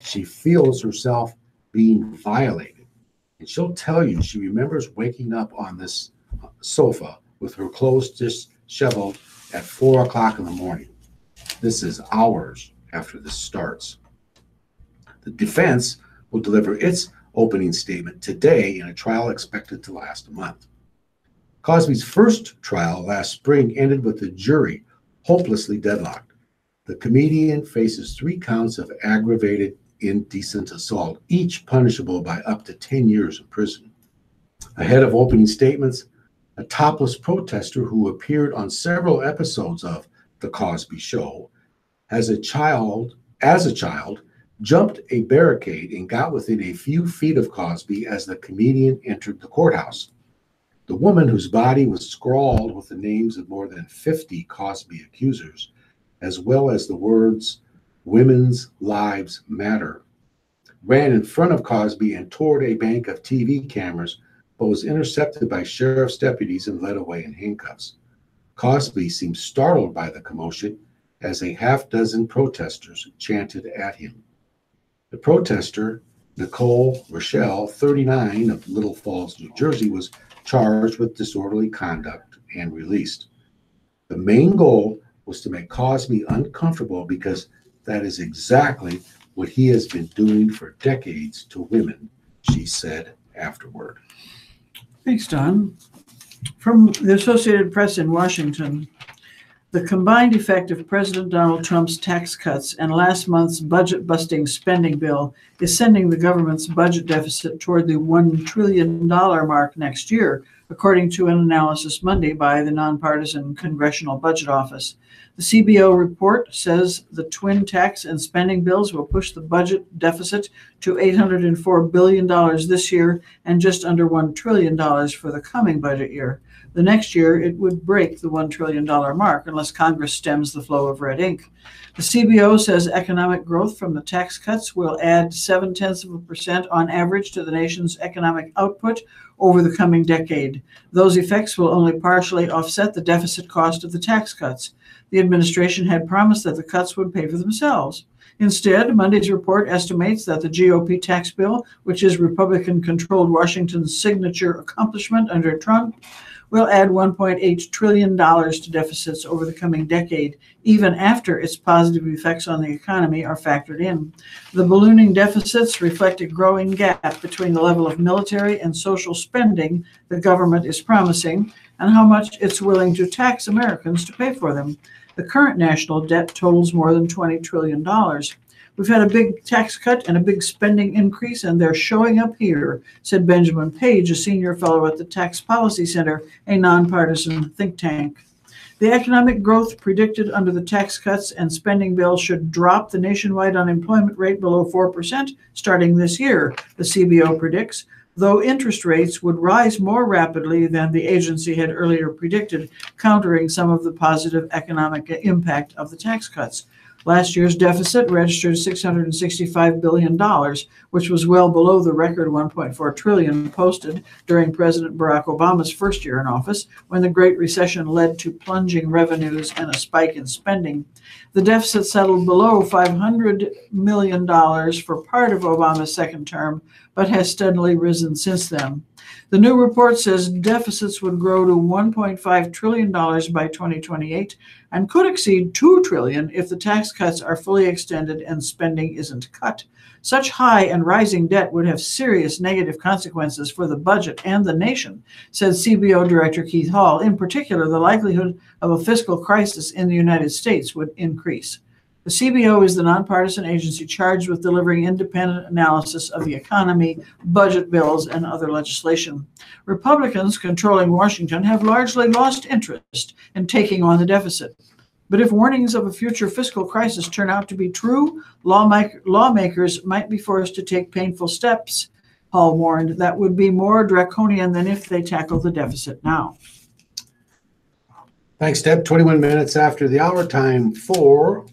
She feels herself being violated. And she'll tell you she remembers waking up on this sofa with her clothes disheveled at 4 o'clock in the morning. This is hours after this starts. The defense will deliver its opening statement today in a trial expected to last a month. Cosby's first trial last spring ended with the jury hopelessly deadlocked. The comedian faces 3 counts of aggravated indecent assault, each punishable by up to 10 years in prison. Ahead of opening statements, a topless protester who appeared on several episodes of The Cosby Show as a child, jumped a barricade and got within a few feet of Cosby as the comedian entered the courthouse. The woman, whose body was scrawled with the names of more than 50 Cosby accusers, as well as the words, "Women's Lives Matter," ran in front of Cosby and toward a bank of TV cameras, but was intercepted by sheriff's deputies and led away in handcuffs. Cosby seemed startled by the commotion as a half-dozen protesters chanted at him. The protester, Nicole Rochelle, 39, of Little Falls, New Jersey, was charged with disorderly conduct and released. The main goal was to make Cosby uncomfortable because that is exactly what he has been doing for decades to women, she said afterward. Thanks, Don. From the Associated Press in Washington, the combined effect of President Donald Trump's tax cuts and last month's budget-busting spending bill is sending the government's budget deficit toward the $1 trillion mark next year, according to an analysis Monday by the nonpartisan Congressional Budget Office. The CBO report says the twin tax and spending bills will push the budget deficit to $804 billion this year and just under $1 trillion for the coming budget year. The next year, it would break the $1 trillion mark unless Congress stems the flow of red ink. The CBO says economic growth from the tax cuts will add 0.7% on average to the nation's economic output over the coming decade. Those effects will only partially offset the deficit cost of the tax cuts. The administration had promised that the cuts would pay for themselves. Instead, Monday's report estimates that the GOP tax bill, which is Republican-controlled Washington's signature accomplishment under Trump, will add $1.8 trillion to deficits over the coming decade, even after its positive effects on the economy are factored in. The ballooning deficits reflect a growing gap between the level of military and social spending the government is promising and how much it's willing to tax Americans to pay for them. The current national debt totals more than $20 trillion. We've had a big tax cut and a big spending increase, and they're showing up here, said Benjamin Page, a senior fellow at the Tax Policy Center, a nonpartisan think tank. The economic growth predicted under the tax cuts and spending bill should drop the nationwide unemployment rate below 4% starting this year, the CBO predicts, though interest rates would rise more rapidly than the agency had earlier predicted, countering some of the positive economic impact of the tax cuts. Last year's deficit registered $665 billion, which was well below the record $1.4 trillion posted during President Barack Obama's first year in office, when the Great Recession led to plunging revenues and a spike in spending. The deficit settled below $500 million for part of Obama's second term, but has steadily risen since then. The new report says deficits would grow to $1.5 trillion by 2028 and could exceed $2 trillion if the tax cuts are fully extended and spending isn't cut. Such high and rising debt would have serious negative consequences for the budget and the nation, said CBO Director Keith Hall. In particular, the likelihood of a fiscal crisis in the United States would increase. The CBO is the nonpartisan agency charged with delivering independent analysis of the economy, budget bills, and other legislation. Republicans controlling Washington have largely lost interest in taking on the deficit. But if warnings of a future fiscal crisis turn out to be true, lawmakers might be forced to take painful steps, Hall warned, that would be more draconian than if they tackle the deficit now. Thanks, Deb. 21 minutes after the hour, time for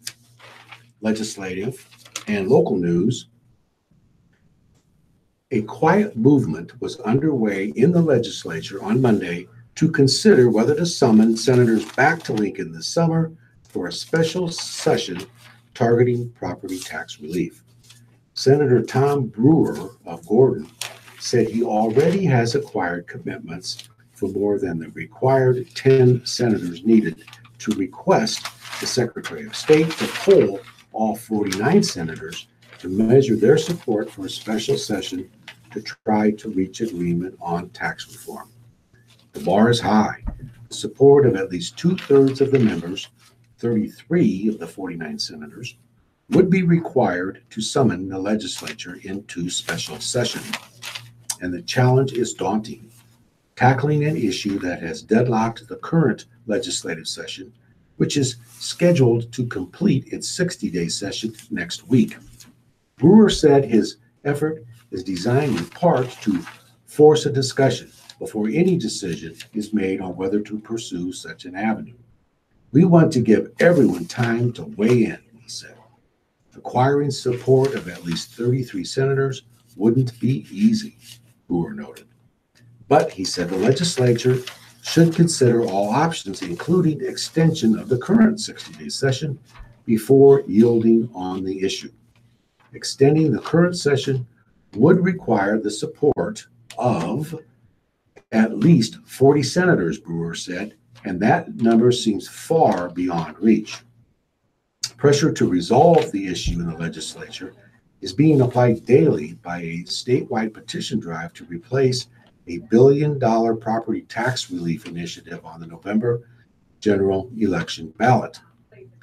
legislative and local news. A quiet movement was underway in the legislature on Monday to consider whether to summon senators back to Lincoln this summer for a special session targeting property tax relief. Senator Tom Brewer of Gordon said he already has acquired commitments for more than the required 10 senators needed to request the Secretary of State to poll all 49 senators to measure their support for a special session to try to reach agreement on tax reform. The bar is high. The support of at least 2/3 of the members, 33 of the 49 senators, would be required to summon the legislature into special session. And the challenge is daunting. Tackling an issue that has deadlocked the current legislative session, which is scheduled to complete its 60-day session next week. Brewer said his effort is designed in part to force a discussion before any decision is made on whether to pursue such an avenue. We want to give everyone time to weigh in, he said. Acquiring support of at least 33 senators wouldn't be easy, Brewer noted. But, he said, the legislature should consider all options, including extension of the current 60-day session, before yielding on the issue. Extending the current session would require the support of at least 40 senators, Brewer said, and that number seems far beyond reach. Pressure to resolve the issue in the legislature is being applied daily by a statewide petition drive to replace a $1 billion property tax relief initiative on the November general election ballot.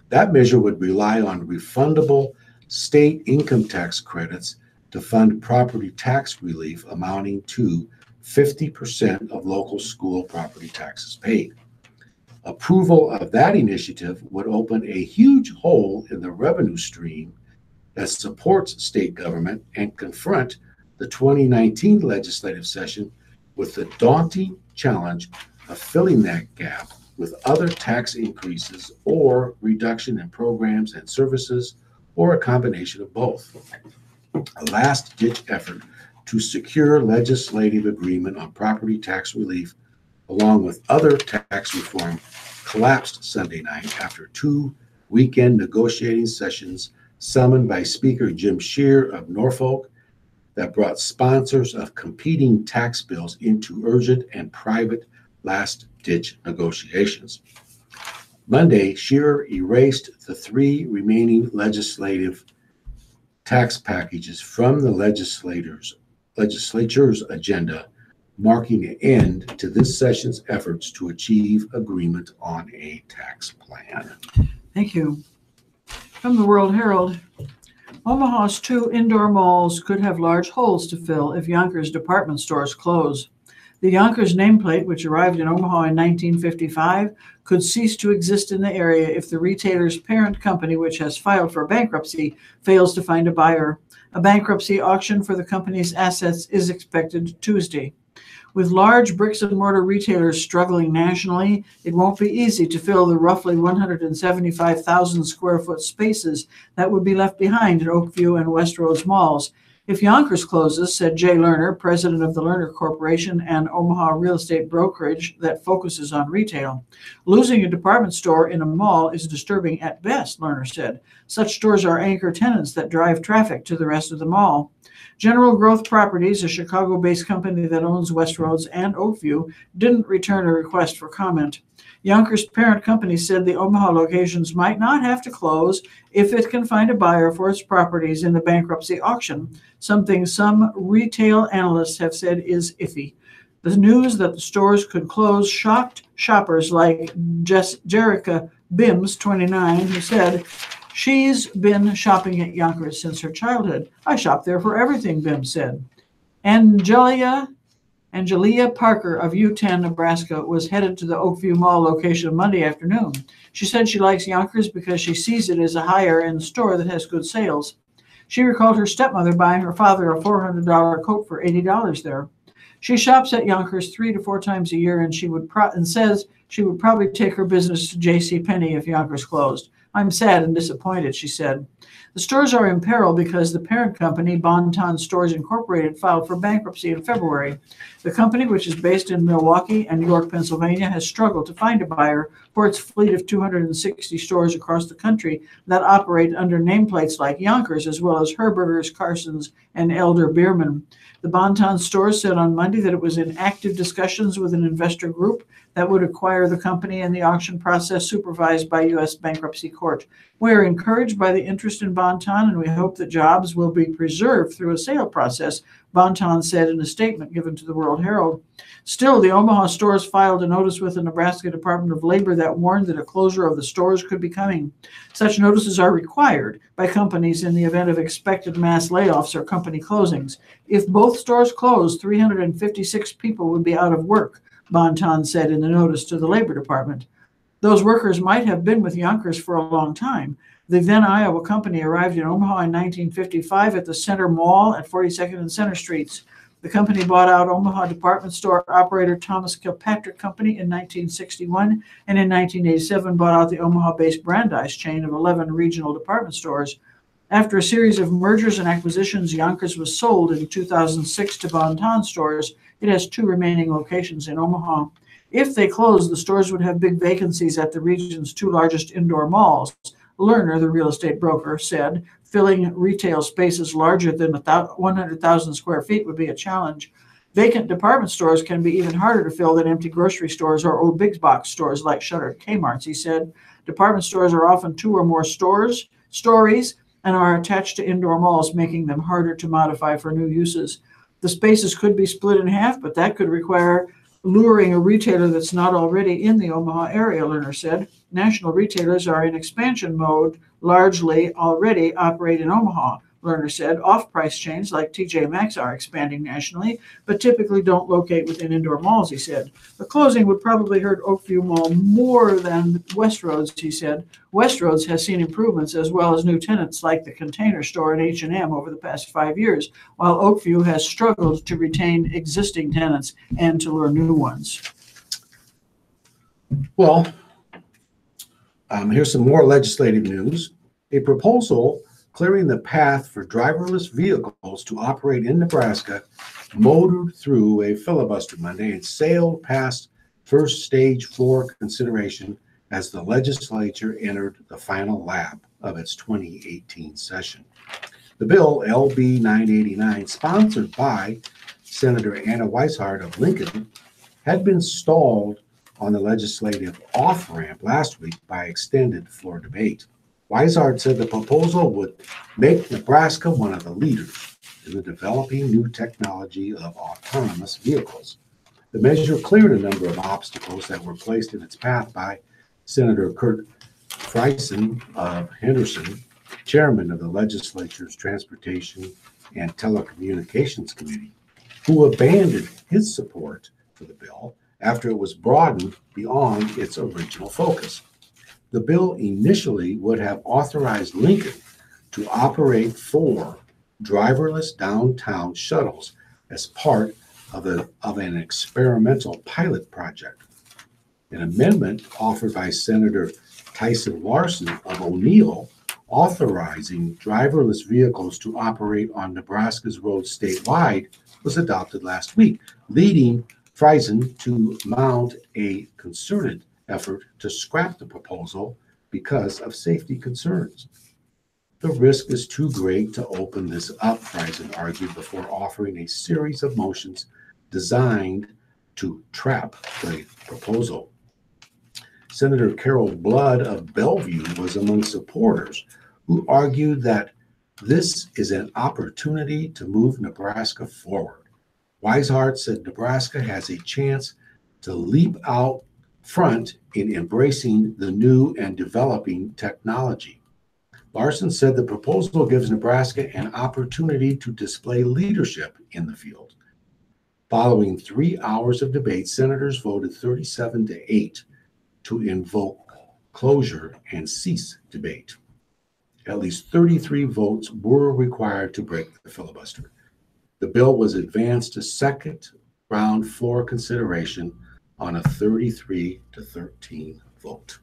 That measure would rely on refundable state income tax credits to fund property tax relief amounting to 50% of local school property taxes paid. Approval of that initiative would open a huge hole in the revenue stream that supports state government and confront the 2019 legislative session with the daunting challenge of filling that gap with other tax increases or reduction in programs and services, or a combination of both. A last-ditch effort to secure legislative agreement on property tax relief, along with other tax reform, collapsed Sunday night after 2 weekend negotiating sessions summoned by Speaker Jim Scheer of Norfolk that brought sponsors of competing tax bills into urgent and private last-ditch negotiations. Monday, Scheer erased the 3 remaining legislative tax packages from the legislature's agenda, marking an end to this session's efforts to achieve agreement on a tax plan. Thank you. From the World Herald, Omaha's 2 indoor malls could have large holes to fill if Yonkers department stores close. The Yonkers nameplate, which arrived in Omaha in 1955, could cease to exist in the area if the retailer's parent company, which has filed for bankruptcy, fails to find a buyer. A bankruptcy auction for the company's assets is expected Tuesday. With large bricks and mortar retailers struggling nationally, it won't be easy to fill the roughly 175,000 square foot spaces that would be left behind in Oakview and Westroads malls. If Yonkers closes, said Jay Lerner, president of the Lerner Corporation and Omaha real estate brokerage that focuses on retail. Losing a department store in a mall is disturbing at best, Lerner said. Such stores are anchor tenants that drive traffic to the rest of the mall. General Growth Properties, a Chicago-based company that owns Westroads and Oakview, didn't return a request for comment. Yonkers' parent company said the Omaha locations might not have to close if it can find a buyer for its properties in the bankruptcy auction, something some retail analysts have said is iffy. The news that the stores could close shocked shoppers like Jerica Bims, 29, who said, "She's been shopping at Yonkers since her childhood. I shop there for everything," Bims said. Angelia Parker of U10, Nebraska, was headed to the Oakview Mall location Monday afternoon. She said she likes Yonkers because she sees it as a higher-end store that has good sales. She recalled her stepmother buying her father a $400 coat for $80 there. She shops at Yonkers 3 to 4 times a year, and says she would probably take her business to J.C. Penney if Yonkers closed. "I'm sad and disappointed," she said. The stores are in peril because the parent company, Bon-Ton Stores Incorporated, filed for bankruptcy in February. The company, which is based in Milwaukee and York, Pennsylvania, has struggled to find a buyer for its fleet of 260 stores across the country that operate under nameplates like Yonkers, as well as Herberger's, Carson's, and Elder Beerman. The Bon-Ton Stores said on Monday that it was in active discussions with an investor group that would acquire the company in the auction process supervised by U.S. Bankruptcy Court. We are encouraged by the interest in Bon-Ton, and we hope that jobs will be preserved through a sale process, Bon-Ton said in a statement given to the World Herald. Still, the Omaha stores filed a notice with the Nebraska Department of Labor that warned that a closure of the stores could be coming. Such notices are required by companies in the event of expected mass layoffs or company closings. If both stores closed, 356 people would be out of work, Bon-Ton said in the notice to the Labor Department. Those workers might have been with Yonkers for a long time. The then Iowa company arrived in Omaha in 1955 at the Center Mall at 42nd and Center Streets. The company bought out Omaha department store operator Thomas Kilpatrick Company in 1961, and in 1987 bought out the Omaha-based Brandeis chain of 11 regional department stores. After a series of mergers and acquisitions, Yonkers was sold in 2006 to Bon-Ton Stores. It has 2 remaining locations in Omaha. If they close, the stores would have big vacancies at the region's 2 largest indoor malls. Lerner, the real estate broker, said filling retail spaces larger than 100,000 square feet would be a challenge. Vacant department stores can be even harder to fill than empty grocery stores or old big box stores like shuttered Kmart's, he said. Department stores are often 2 or more stories, and are attached to indoor malls, making them harder to modify for new uses. The spaces could be split in half, but that could require luring a retailer that's not already in the Omaha area, Lerner said. National retailers are in expansion mode, largely already operate in Omaha, Lerner said. Off-price chains like TJ Maxx are expanding nationally, but typically don't locate within indoor malls, he said. The closing would probably hurt Oakview Mall more than Westroads, he said. Westroads has seen improvements as well as new tenants like the Container Store and H&M over the past 5 years, while Oakview has struggled to retain existing tenants and to lure new ones. Well, here's some more legislative news. A proposal clearing the path for driverless vehicles to operate in Nebraska motored through a filibuster Monday and sailed past first stage floor consideration as the legislature entered the final lap of its 2018 session. The bill, LB 989, sponsored by Senator Anna Weishart of Lincoln, had been stalled on the legislative off-ramp last week by extended floor debate. Weishart said the proposal would make Nebraska one of the leaders in the developing new technology of autonomous vehicles. The measure cleared a number of obstacles that were placed in its path by Senator Kurt Friesen of Henderson, chairman of the legislature's Transportation and Telecommunications Committee, who abandoned his support for the bill after it was broadened beyond its original focus. The bill initially would have authorized Lincoln to operate 4 driverless downtown shuttles as part of an experimental pilot project. An amendment offered by Senator Tyson Larson of O'Neill authorizing driverless vehicles to operate on Nebraska's roads statewide was adopted last week, leading Friesen to mount a concerted effort to scrap the proposal because of safety concerns. The risk is too great to open this up, Friesen argued before offering a series of motions designed to trap the proposal. Senator Carol Blood of Bellevue was among supporters who argued that this is an opportunity to move Nebraska forward. Weishart said Nebraska has a chance to leap out front in embracing the new and developing technology. Larson said the proposal gives Nebraska an opportunity to display leadership in the field. Following 3 hours of debate, senators voted 37-8 to invoke closure and cease debate. At least 33 votes were required to break the filibuster. The bill was advanced to second round floor consideration on a 33-13 vote.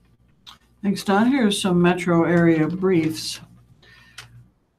Thanks, Don. Here's some metro area briefs.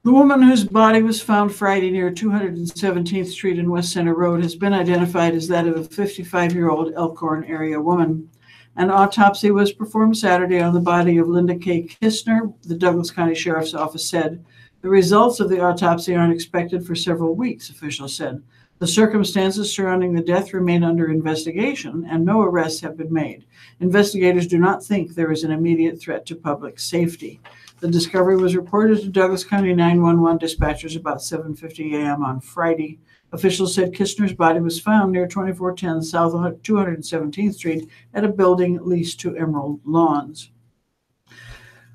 The woman whose body was found Friday near 217th Street and West Center Road has been identified as that of a 55-year-old Elkhorn area woman. An autopsy was performed Saturday on the body of Linda K. Kistner, the Douglas County Sheriff's Office said. The results of the autopsy aren't expected for several weeks, officials said. The circumstances surrounding the death remain under investigation, and no arrests have been made. Investigators do not think there is an immediate threat to public safety. The discovery was reported to Douglas County 911 dispatchers about 7:50 a.m. on Friday. Officials said Kistner's body was found near 2410 South 217th Street at a building leased to Emerald Lawns.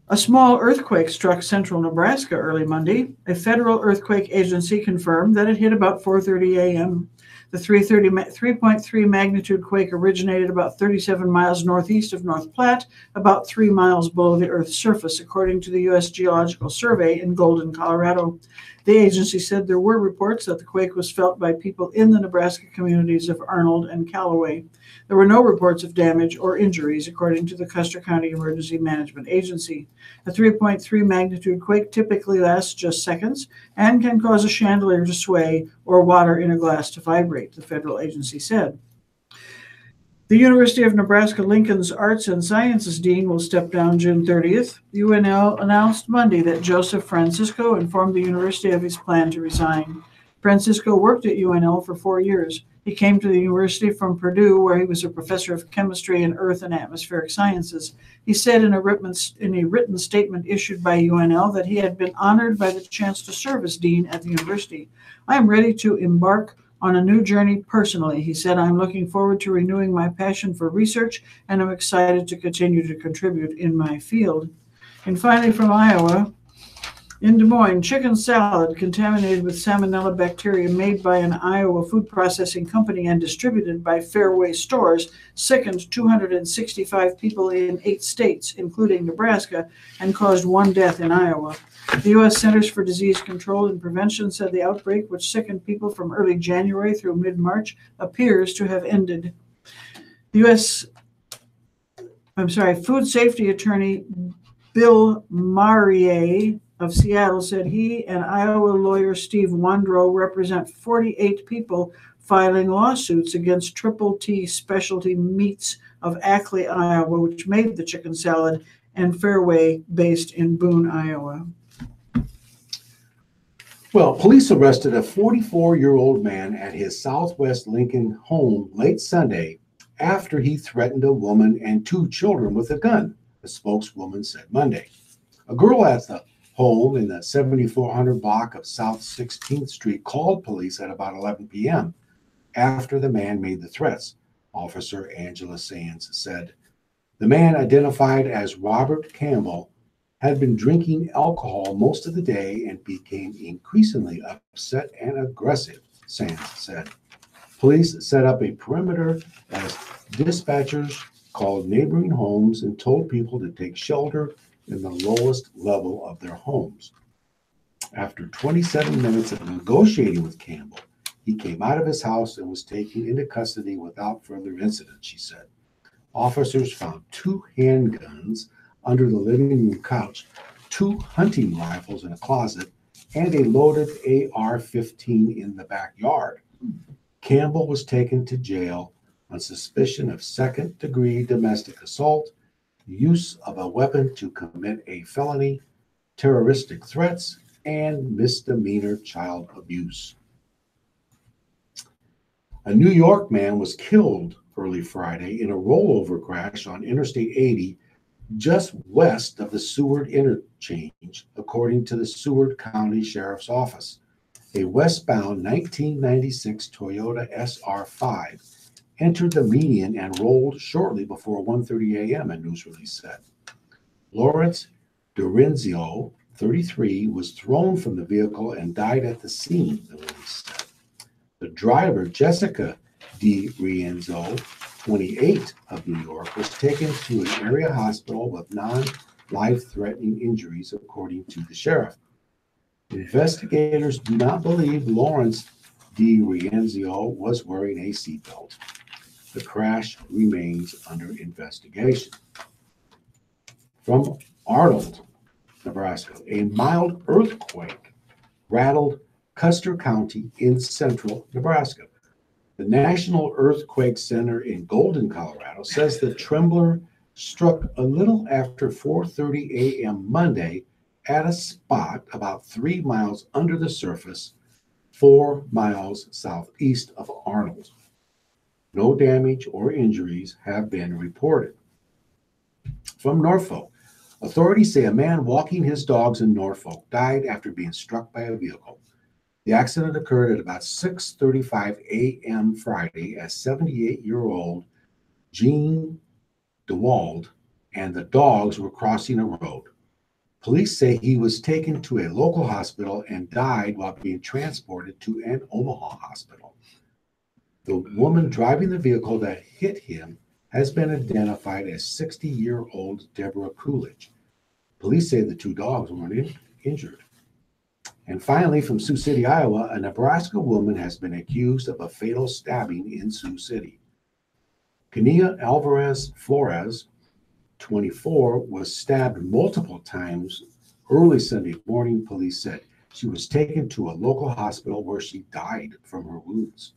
A small earthquake struck central Nebraska early Monday. A federal earthquake agency confirmed that it hit about 4:30 a.m. The 3.3 magnitude quake originated about 37 miles northeast of North Platte, about 3 miles below the Earth's surface, according to the U.S. Geological Survey in Golden, Colorado. The agency said there were reports that the quake was felt by people in the Nebraska communities of Arnold and Callaway. There were no reports of damage or injuries, according to the Custer County Emergency Management Agency. A 3.3 magnitude quake typically lasts just seconds and can cause a chandelier to sway or water in a glass to vibrate, the federal agency said. The University of Nebraska-Lincoln's Arts and Sciences Dean will step down June 30th. UNL announced Monday that Joseph Francisco informed the university of his plan to resign. Francisco worked at UNL for 4 years. He came to the university from Purdue, where he was a professor of chemistry and earth and atmospheric sciences. He said in a written statement issued by UNL that he had been honored by the chance to serve as dean at the university. I am ready to embark on a new journey personally, he said. I'm looking forward to renewing my passion for research, and I'm excited to continue to contribute in my field. And finally, from Iowa, in Des Moines, chicken salad contaminated with salmonella bacteria made by an Iowa food processing company and distributed by Fairway Stores sickened 265 people in 8 states, including Nebraska, and caused 1 death in Iowa. The U.S. Centers for Disease Control and Prevention said the outbreak, which sickened people from early January through mid-March, appears to have ended. The Food Safety Attorney Bill Marier of Seattle said he and Iowa lawyer Steve Wondrow represent 48 people filing lawsuits against Triple T Specialty Meats of Ackley, Iowa, which made the chicken salad, and Fairway, based in Boone, Iowa. Well, police arrested a 44-year-old man at his Southwest Lincoln home late Sunday after he threatened a woman and 2 children with a gun, a spokeswoman said Monday. A girl at the home in the 7400 block of South 16th Street called police at about 11 p.m. after the man made the threats, Officer Angela Sands said. The man, identified as Robert Campbell, had been drinking alcohol most of the day and became increasingly upset and aggressive, Sands said. Police set up a perimeter as dispatchers called neighboring homes and told people to take shelter in the lowest level of their homes. After 27 minutes of negotiating with Campbell, he came out of his house and was taken into custody without further incident, she said. Officers found 2 handguns under the living room couch, 2 hunting rifles in a closet, and a loaded AR-15 in the backyard. Campbell was taken to jail on suspicion of second-degree domestic assault, use of a weapon to commit a felony, terroristic threats, and misdemeanor child abuse. A New York man was killed early Friday in a rollover crash on Interstate 80 just west of the Seward interchange, according to the Seward County Sheriff's Office. A westbound 1996 Toyota SR5 entered the median and rolled shortly before 1:30 a.m., a news release said. Lawrence Dorinzio, 33, was thrown from the vehicle and died at the scene, the release said. The driver, Jessica DiRienzo, 28, of New York, was taken to an area hospital with non-life-threatening injuries, according to the sheriff. Investigators do not believe Lawrence DiRienzo was wearing a seatbelt. The crash remains under investigation. From Arnold, Nebraska, a mild earthquake rattled Custer County in central Nebraska. The National Earthquake Center in Golden, Colorado says the trembler struck a little after 4:30 a.m. Monday at a spot about 3 miles under the surface, 4 miles southeast of Arnold. No damage or injuries have been reported. From Norfolk, authorities say a man walking his dogs in Norfolk died after being struck by a vehicle. The accident occurred at about 6:35 a.m. Friday as 78-year-old Gene DeWald and the dogs were crossing a road. Police say he was taken to a local hospital and died while being transported to an Omaha hospital. The woman driving the vehicle that hit him has been identified as 60-year-old Deborah Coolidge. Police say the two dogs weren't injured. And finally, from Sioux City, Iowa, a Nebraska woman has been accused of a fatal stabbing in Sioux City. Kenia Alvarez Flores, 24, was stabbed multiple times early Sunday morning, police said. She was taken to a local hospital where she died from her wounds.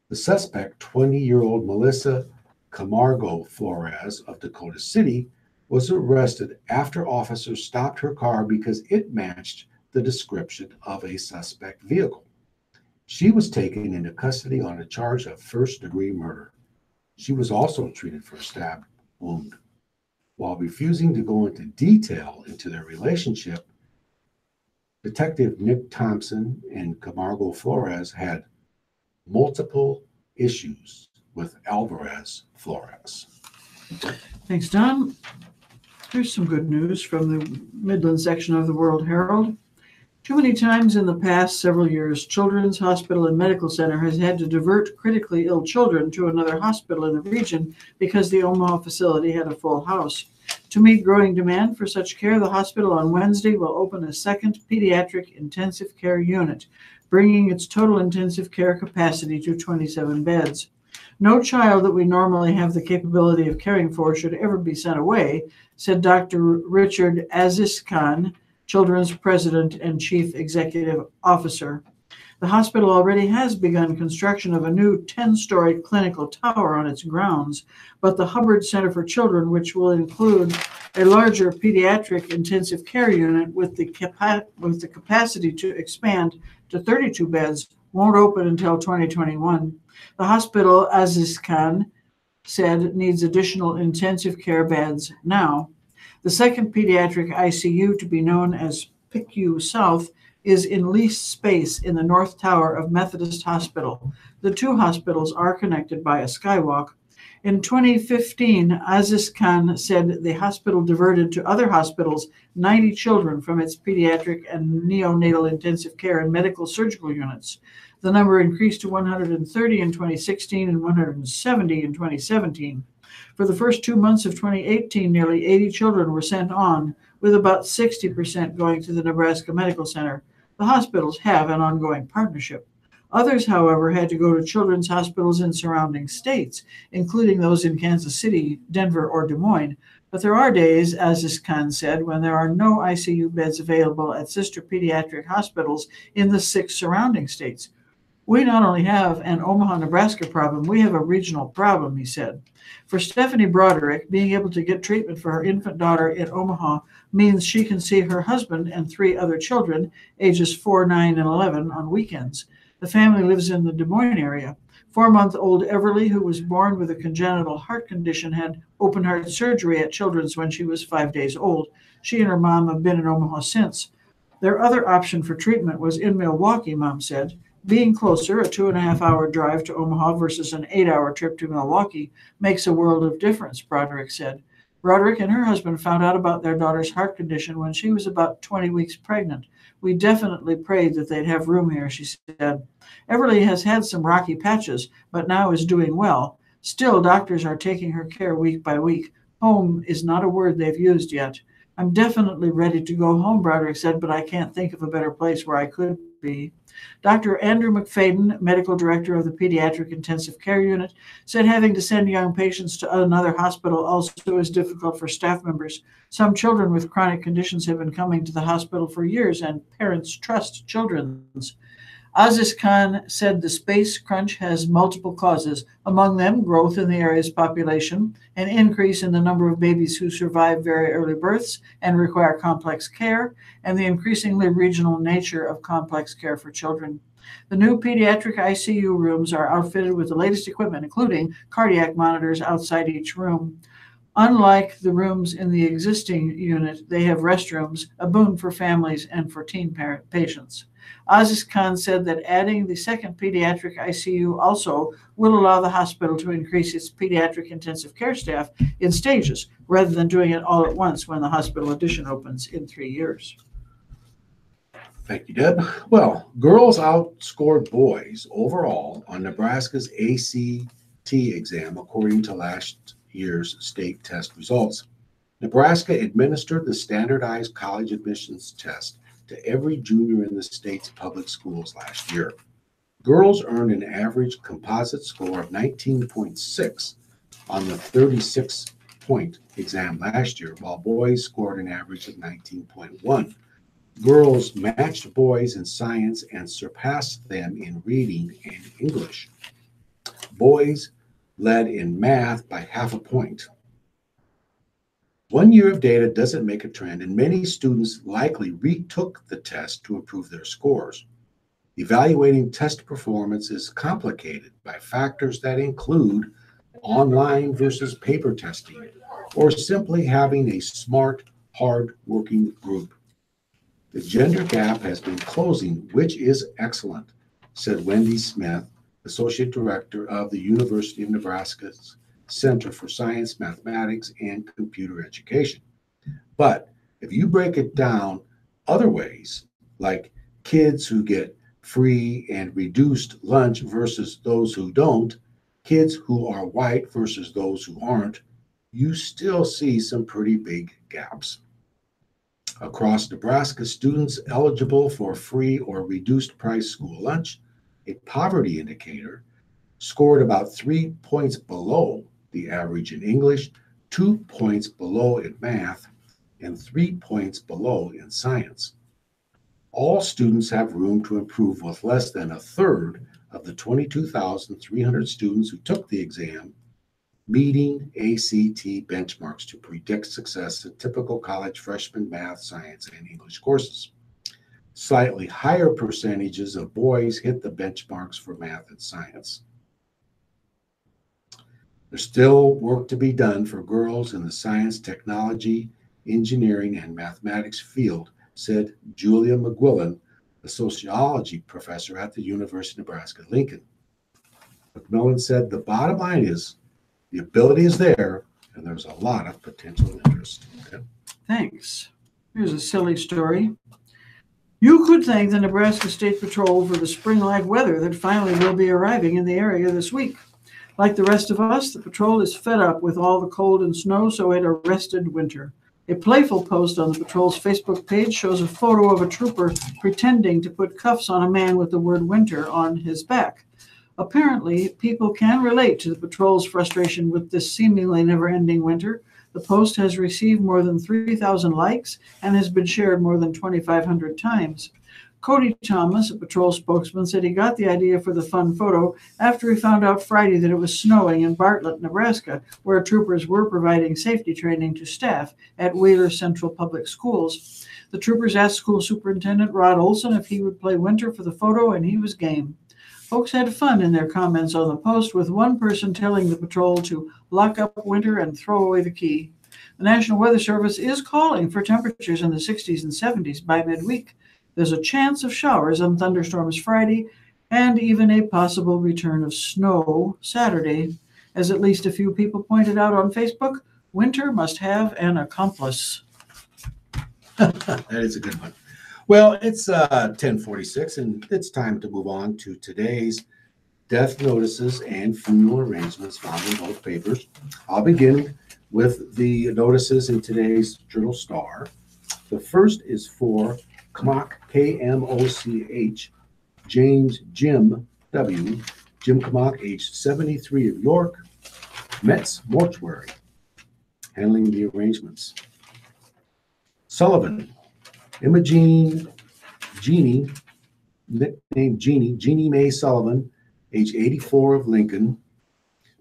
The suspect, 20-year-old Melissa Camargo Flores of Dakota City, was arrested after officers stopped her car because it matched the description of a suspect vehicle. She was taken into custody on a charge of first-degree murder. She was also treated for a stab wound. While refusing to go into detail into their relationship, Detective Nick Thompson and Camargo Flores had multiple issues with Alvarez Flores. Thanks, Don. Here's some good news from the Midland section of the World Herald. Too many times in the past several years, Children's Hospital and Medical Center has had to divert critically ill children to another hospital in the region because the Omaha facility had a full house. To meet growing demand for such care, the hospital on Wednesday will open a second pediatric intensive care unit, bringing its total intensive care capacity to 27 beds. No child that we normally have the capability of caring for should ever be sent away, said Dr. Richard Azizkan, Children's President and Chief Executive Officer. The hospital already has begun construction of a new 10-story clinical tower on its grounds, but the Hubbard Center for Children, which will include a larger pediatric intensive care unit with the capacity to expand to 32 beds, won't open until 2021. The hospital, Aziz Khan said, needs additional intensive care beds now. The second pediatric ICU, to be known as PICU South, is in leased space in the North Tower of Methodist Hospital. The two hospitals are connected by a skywalk. In 2015, Aziz Khan said the hospital diverted to other hospitals 90 children from its pediatric and neonatal intensive care and medical surgical units. The number increased to 130 in 2016 and 170 in 2017. For the first 2 months of 2018, nearly 80 children were sent on, with about 60% going to the Nebraska Medical Center. The hospitals have an ongoing partnership. Others, however, had to go to children's hospitals in surrounding states, including those in Kansas City, Denver, or Des Moines. But there are days, as Aziz Khan said, when there are no ICU beds available at sister pediatric hospitals in the 6 surrounding states. We not only have an Omaha, Nebraska problem, we have a regional problem, he said. For Stephanie Broderick, being able to get treatment for her infant daughter in Omaha means she can see her husband and 3 other children, ages 4, 9, and 11, on weekends. The family lives in the Des Moines area. 4-month-old Everly, who was born with a congenital heart condition, had open heart surgery at Children's when she was 5 days old. She and her mom have been in Omaha since. Their other option for treatment was in Milwaukee, Mom said. Being closer, a 2.5-hour drive to Omaha versus an 8-hour trip to Milwaukee, makes a world of difference, Broderick said. Broderick and her husband found out about their daughter's heart condition when she was about 20 weeks pregnant. We definitely prayed that they'd have room here, she said. Everly has had some rocky patches, but now is doing well. Still, doctors are taking her care week by week. Home is not a word they've used yet. I'm definitely ready to go home, Broderick said, but I can't think of a better place where I could be. Dr. Andrew McFadden, medical director of the Pediatric Intensive Care Unit, said having to send young patients to another hospital also is difficult for staff members. Some children with chronic conditions have been coming to the hospital for years, and parents trust children's. Aziz Khan said the space crunch has multiple causes, among them growth in the area's population, an increase in the number of babies who survive very early births and require complex care, and the increasingly regional nature of complex care for children. The new pediatric ICU rooms are outfitted with the latest equipment, including cardiac monitors outside each room. Unlike the rooms in the existing unit, they have restrooms, a boon for families and for teen patients. Aziz Khan said that adding the second pediatric ICU also will allow the hospital to increase its pediatric intensive care staff in stages rather than doing it all at once when the hospital addition opens in 3 years. Thank you, Deb. Well, girls outscored boys overall on Nebraska's ACT exam, according to last year's state test results. Nebraska administered the standardized college admissions test to every junior in the state's public schools last year. Girls earned an average composite score of 19.6 on the 36-point exam last year, while boys scored an average of 19.1. Girls matched boys in science and surpassed them in reading and English. Boys led in math by half a point. 1 year of data doesn't make a trend, and many students likely retook the test to improve their scores. Evaluating test performance is complicated by factors that include online versus paper testing, or simply having a smart, hard-working group. The gender gap has been closing, which is excellent, said Wendy Smith, Associate Director of the University of Nebraska's Center for Science, Mathematics, and Computer Education. But if you break it down other ways, like kids who get free and reduced lunch versus those who don't, kids who are white versus those who aren't, you still see some pretty big gaps. Across Nebraska, students eligible for free or reduced price school lunch, a poverty indicator, scored about 3 points below the average in English, 2 points below in math, and 3 points below in science. All students have room to improve, with less than a third of the 22,300 students who took the exam meeting ACT benchmarks to predict success in typical college freshman math, science, and English courses. Slightly higher percentages of boys hit the benchmarks for math and science. There's still work to be done for girls in the science, technology, engineering, and mathematics field, said Julia McGuillan, a sociology professor at the University of Nebraska-Lincoln. McMillan said the bottom line is the ability is there, and there's a lot of potential interest. Okay? Thanks. Here's a silly story. You could thank the Nebraska State Patrol for the spring-like weather that finally will be arriving in the area this week. Like the rest of us, the patrol is fed up with all the cold and snow, so it arrested winter. A playful post on the patrol's Facebook page shows a photo of a trooper pretending to put cuffs on a man with the word winter on his back. Apparently, people can relate to the patrol's frustration with this seemingly never-ending winter. The post has received more than 3,000 likes and has been shared more than 2,500 times. Cody Thomas, a patrol spokesman, said he got the idea for the fun photo after he found out Friday that it was snowing in Bartlett, Nebraska, where troopers were providing safety training to staff at Wheeler Central Public Schools. The troopers asked School Superintendent Rod Olson if he would play winter for the photo, and he was game. Folks had fun in their comments on the post, with one person telling the patrol to lock up winter and throw away the key. The National Weather Service is calling for temperatures in the 60s and 70s by midweek. There's a chance of showers and thunderstorms Friday, and even a possible return of snow Saturday. As at least a few people pointed out on Facebook, winter must have an accomplice. That is a good one. Well, it's 10:46, and it's time to move on to today's death notices and funeral arrangements found in both papers. I'll begin with the notices in today's Journal Star. The first is for Kmoch, K-M-O-C-H, James Jim W. Jim Kmoch, age 73 of York, Metz Mortuary, handling the arrangements. Sullivan, Imogene Jeannie, nicknamed Jeannie Mae Sullivan, age 84 of Lincoln.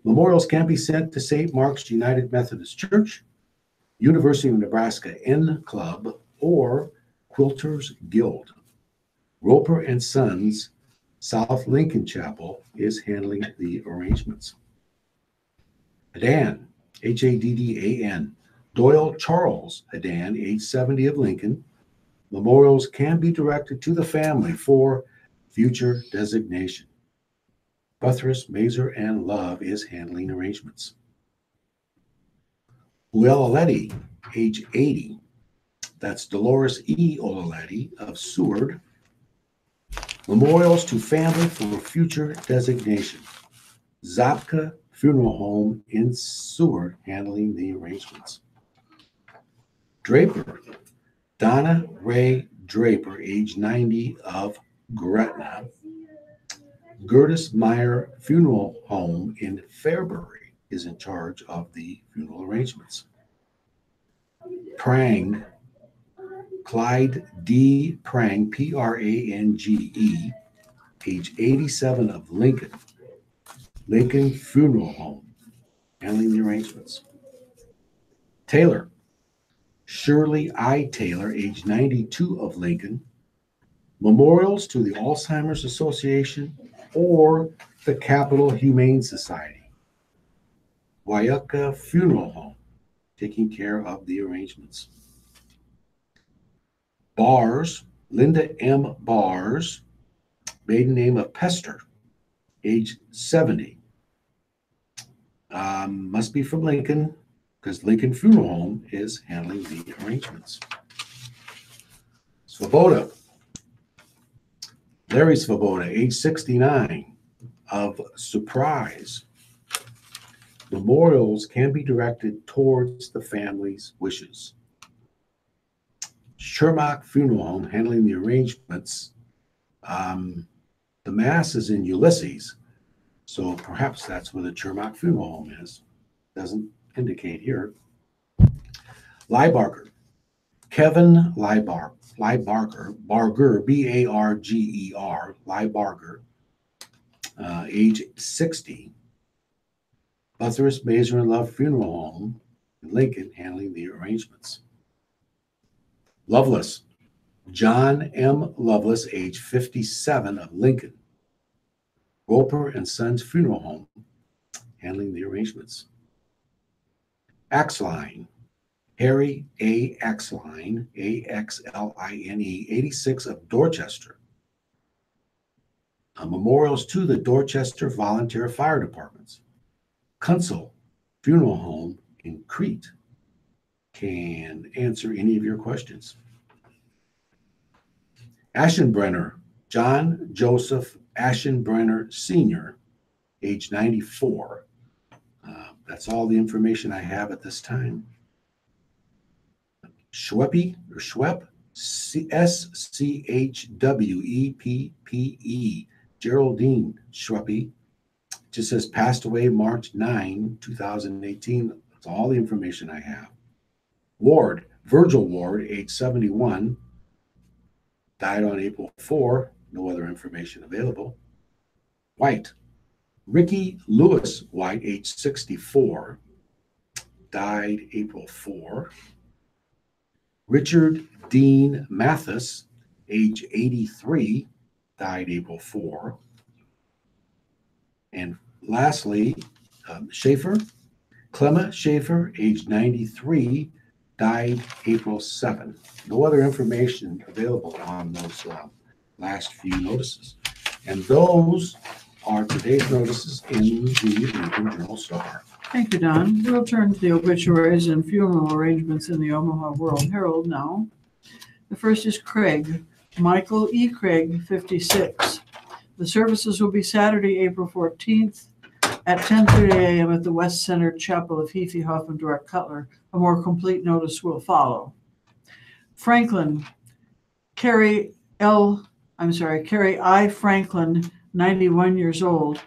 Memorials can be sent to St. Mark's United Methodist Church, University of Nebraska N Club, or Quilters Guild. Roper and Sons, South Lincoln Chapel, is handling the arrangements. Hadan, Haddan, Doyle Charles Hadan, age 70 of Lincoln. Memorials can be directed to the family for future designation. Buttress, Mazer, and Love is handling arrangements. Uelaletti, age 80. That's Dolores E. Olaletti of Seward. Memorials to family for future designation. Zapka Funeral Home in Seward handling the arrangements. Draper, Donna Ray Draper, age 90 of Gretna. Gertis Meyer Funeral Home in Fairbury is in charge of the funeral arrangements. Prang, Clyde D. Prang, P-R-A-N-G-E, age 87 of Lincoln. Lincoln Funeral Home, handling the arrangements. Taylor, Shirley I. Taylor, age 92 of Lincoln. Memorials to the Alzheimer's Association or the Capital Humane Society. Wyuka Funeral Home, taking care of the arrangements. Bars, Linda M. Bars, maiden name of Pester, age 70. Must be from Lincoln, because Lincoln Funeral Home is handling the arrangements. Svoboda, Larry Svoboda, age 69 of Surprise. Memorials can be directed towards the family's wishes. Shermock Funeral Home handling the arrangements. The mass is in Ulysses, so perhaps that's where the Shermock Funeral Home is. Doesn't indicate here. Liebarger, Kevin Liebarger, Barger, B-A-R-G-E-R, Liebarger, age 60. Buttress, Mazer, and Love Funeral Home in Lincoln handling the arrangements. Lovelace, John M. Lovelace, age 57 of Lincoln. Roper and Sons Funeral Home handling the arrangements. Axline, Harry A. Axline, A-X-L-I-N-E, 86 of Dorchester. Memorials to the Dorchester Volunteer Fire Departments. Kunsel Funeral Home in Crete can answer any of your questions. Aschenbrenner, John Joseph Aschenbrenner Sr., age 94. That's all the information I have at this time. Schweppe, or Schweppe, S-C-H-W-E-P-P-E, Geraldine Schweppe. Just says passed away March 9, 2018. That's all the information I have. Ward, Virgil Ward, age 71, died on April 4. No other information available. White, Ricky Lewis White, age 64, died April 4. Richard Dean Mathis, age 83, died April 4. And lastly, Schaefer, Clemma Schaefer, age 93, died April 7. No other information available on those last few notices. And those are today's notices in the Lincoln Journal-Star. Thank you, Don. We'll turn to the obituaries and funeral arrangements in the Omaha World-Herald now. The first is Craig, Michael E. Craig, 56. The services will be Saturday, April 14th at 10:30 a.m. at the West Center Chapel of Heaphy Hoffman Dweck Cutler. A more complete notice will follow. Franklin, Carrie I. Franklin, 91 years old.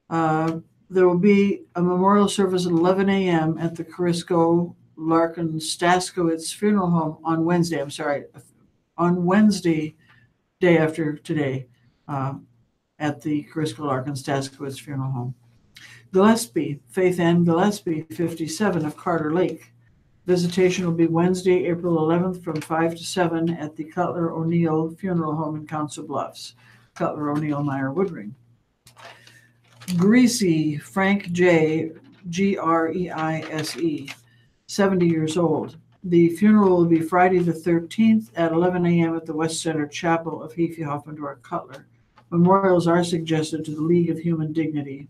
There will be a memorial service at 11 a.m. at the Corisco Larkin Staskowitz Funeral Home on Wednesday. On Wednesday, day after today, at the Corisco Larkin Staskowitz Funeral Home. Gillespie, Faith Ann Gillespie, 57, of Carter Lake. Visitation will be Wednesday, April 11th from 5 to 7 at the Cutler O'Neill Funeral Home in Council Bluffs. Cutler O'Neill Meyer Woodring. Greasy, Frank J., Greise, 70 years old. The funeral will be Friday the 13th at 11 a.m. at the West Center Chapel of Heaphy Hoffman Dweck Cutler. Memorials are suggested to the League of Human Dignity.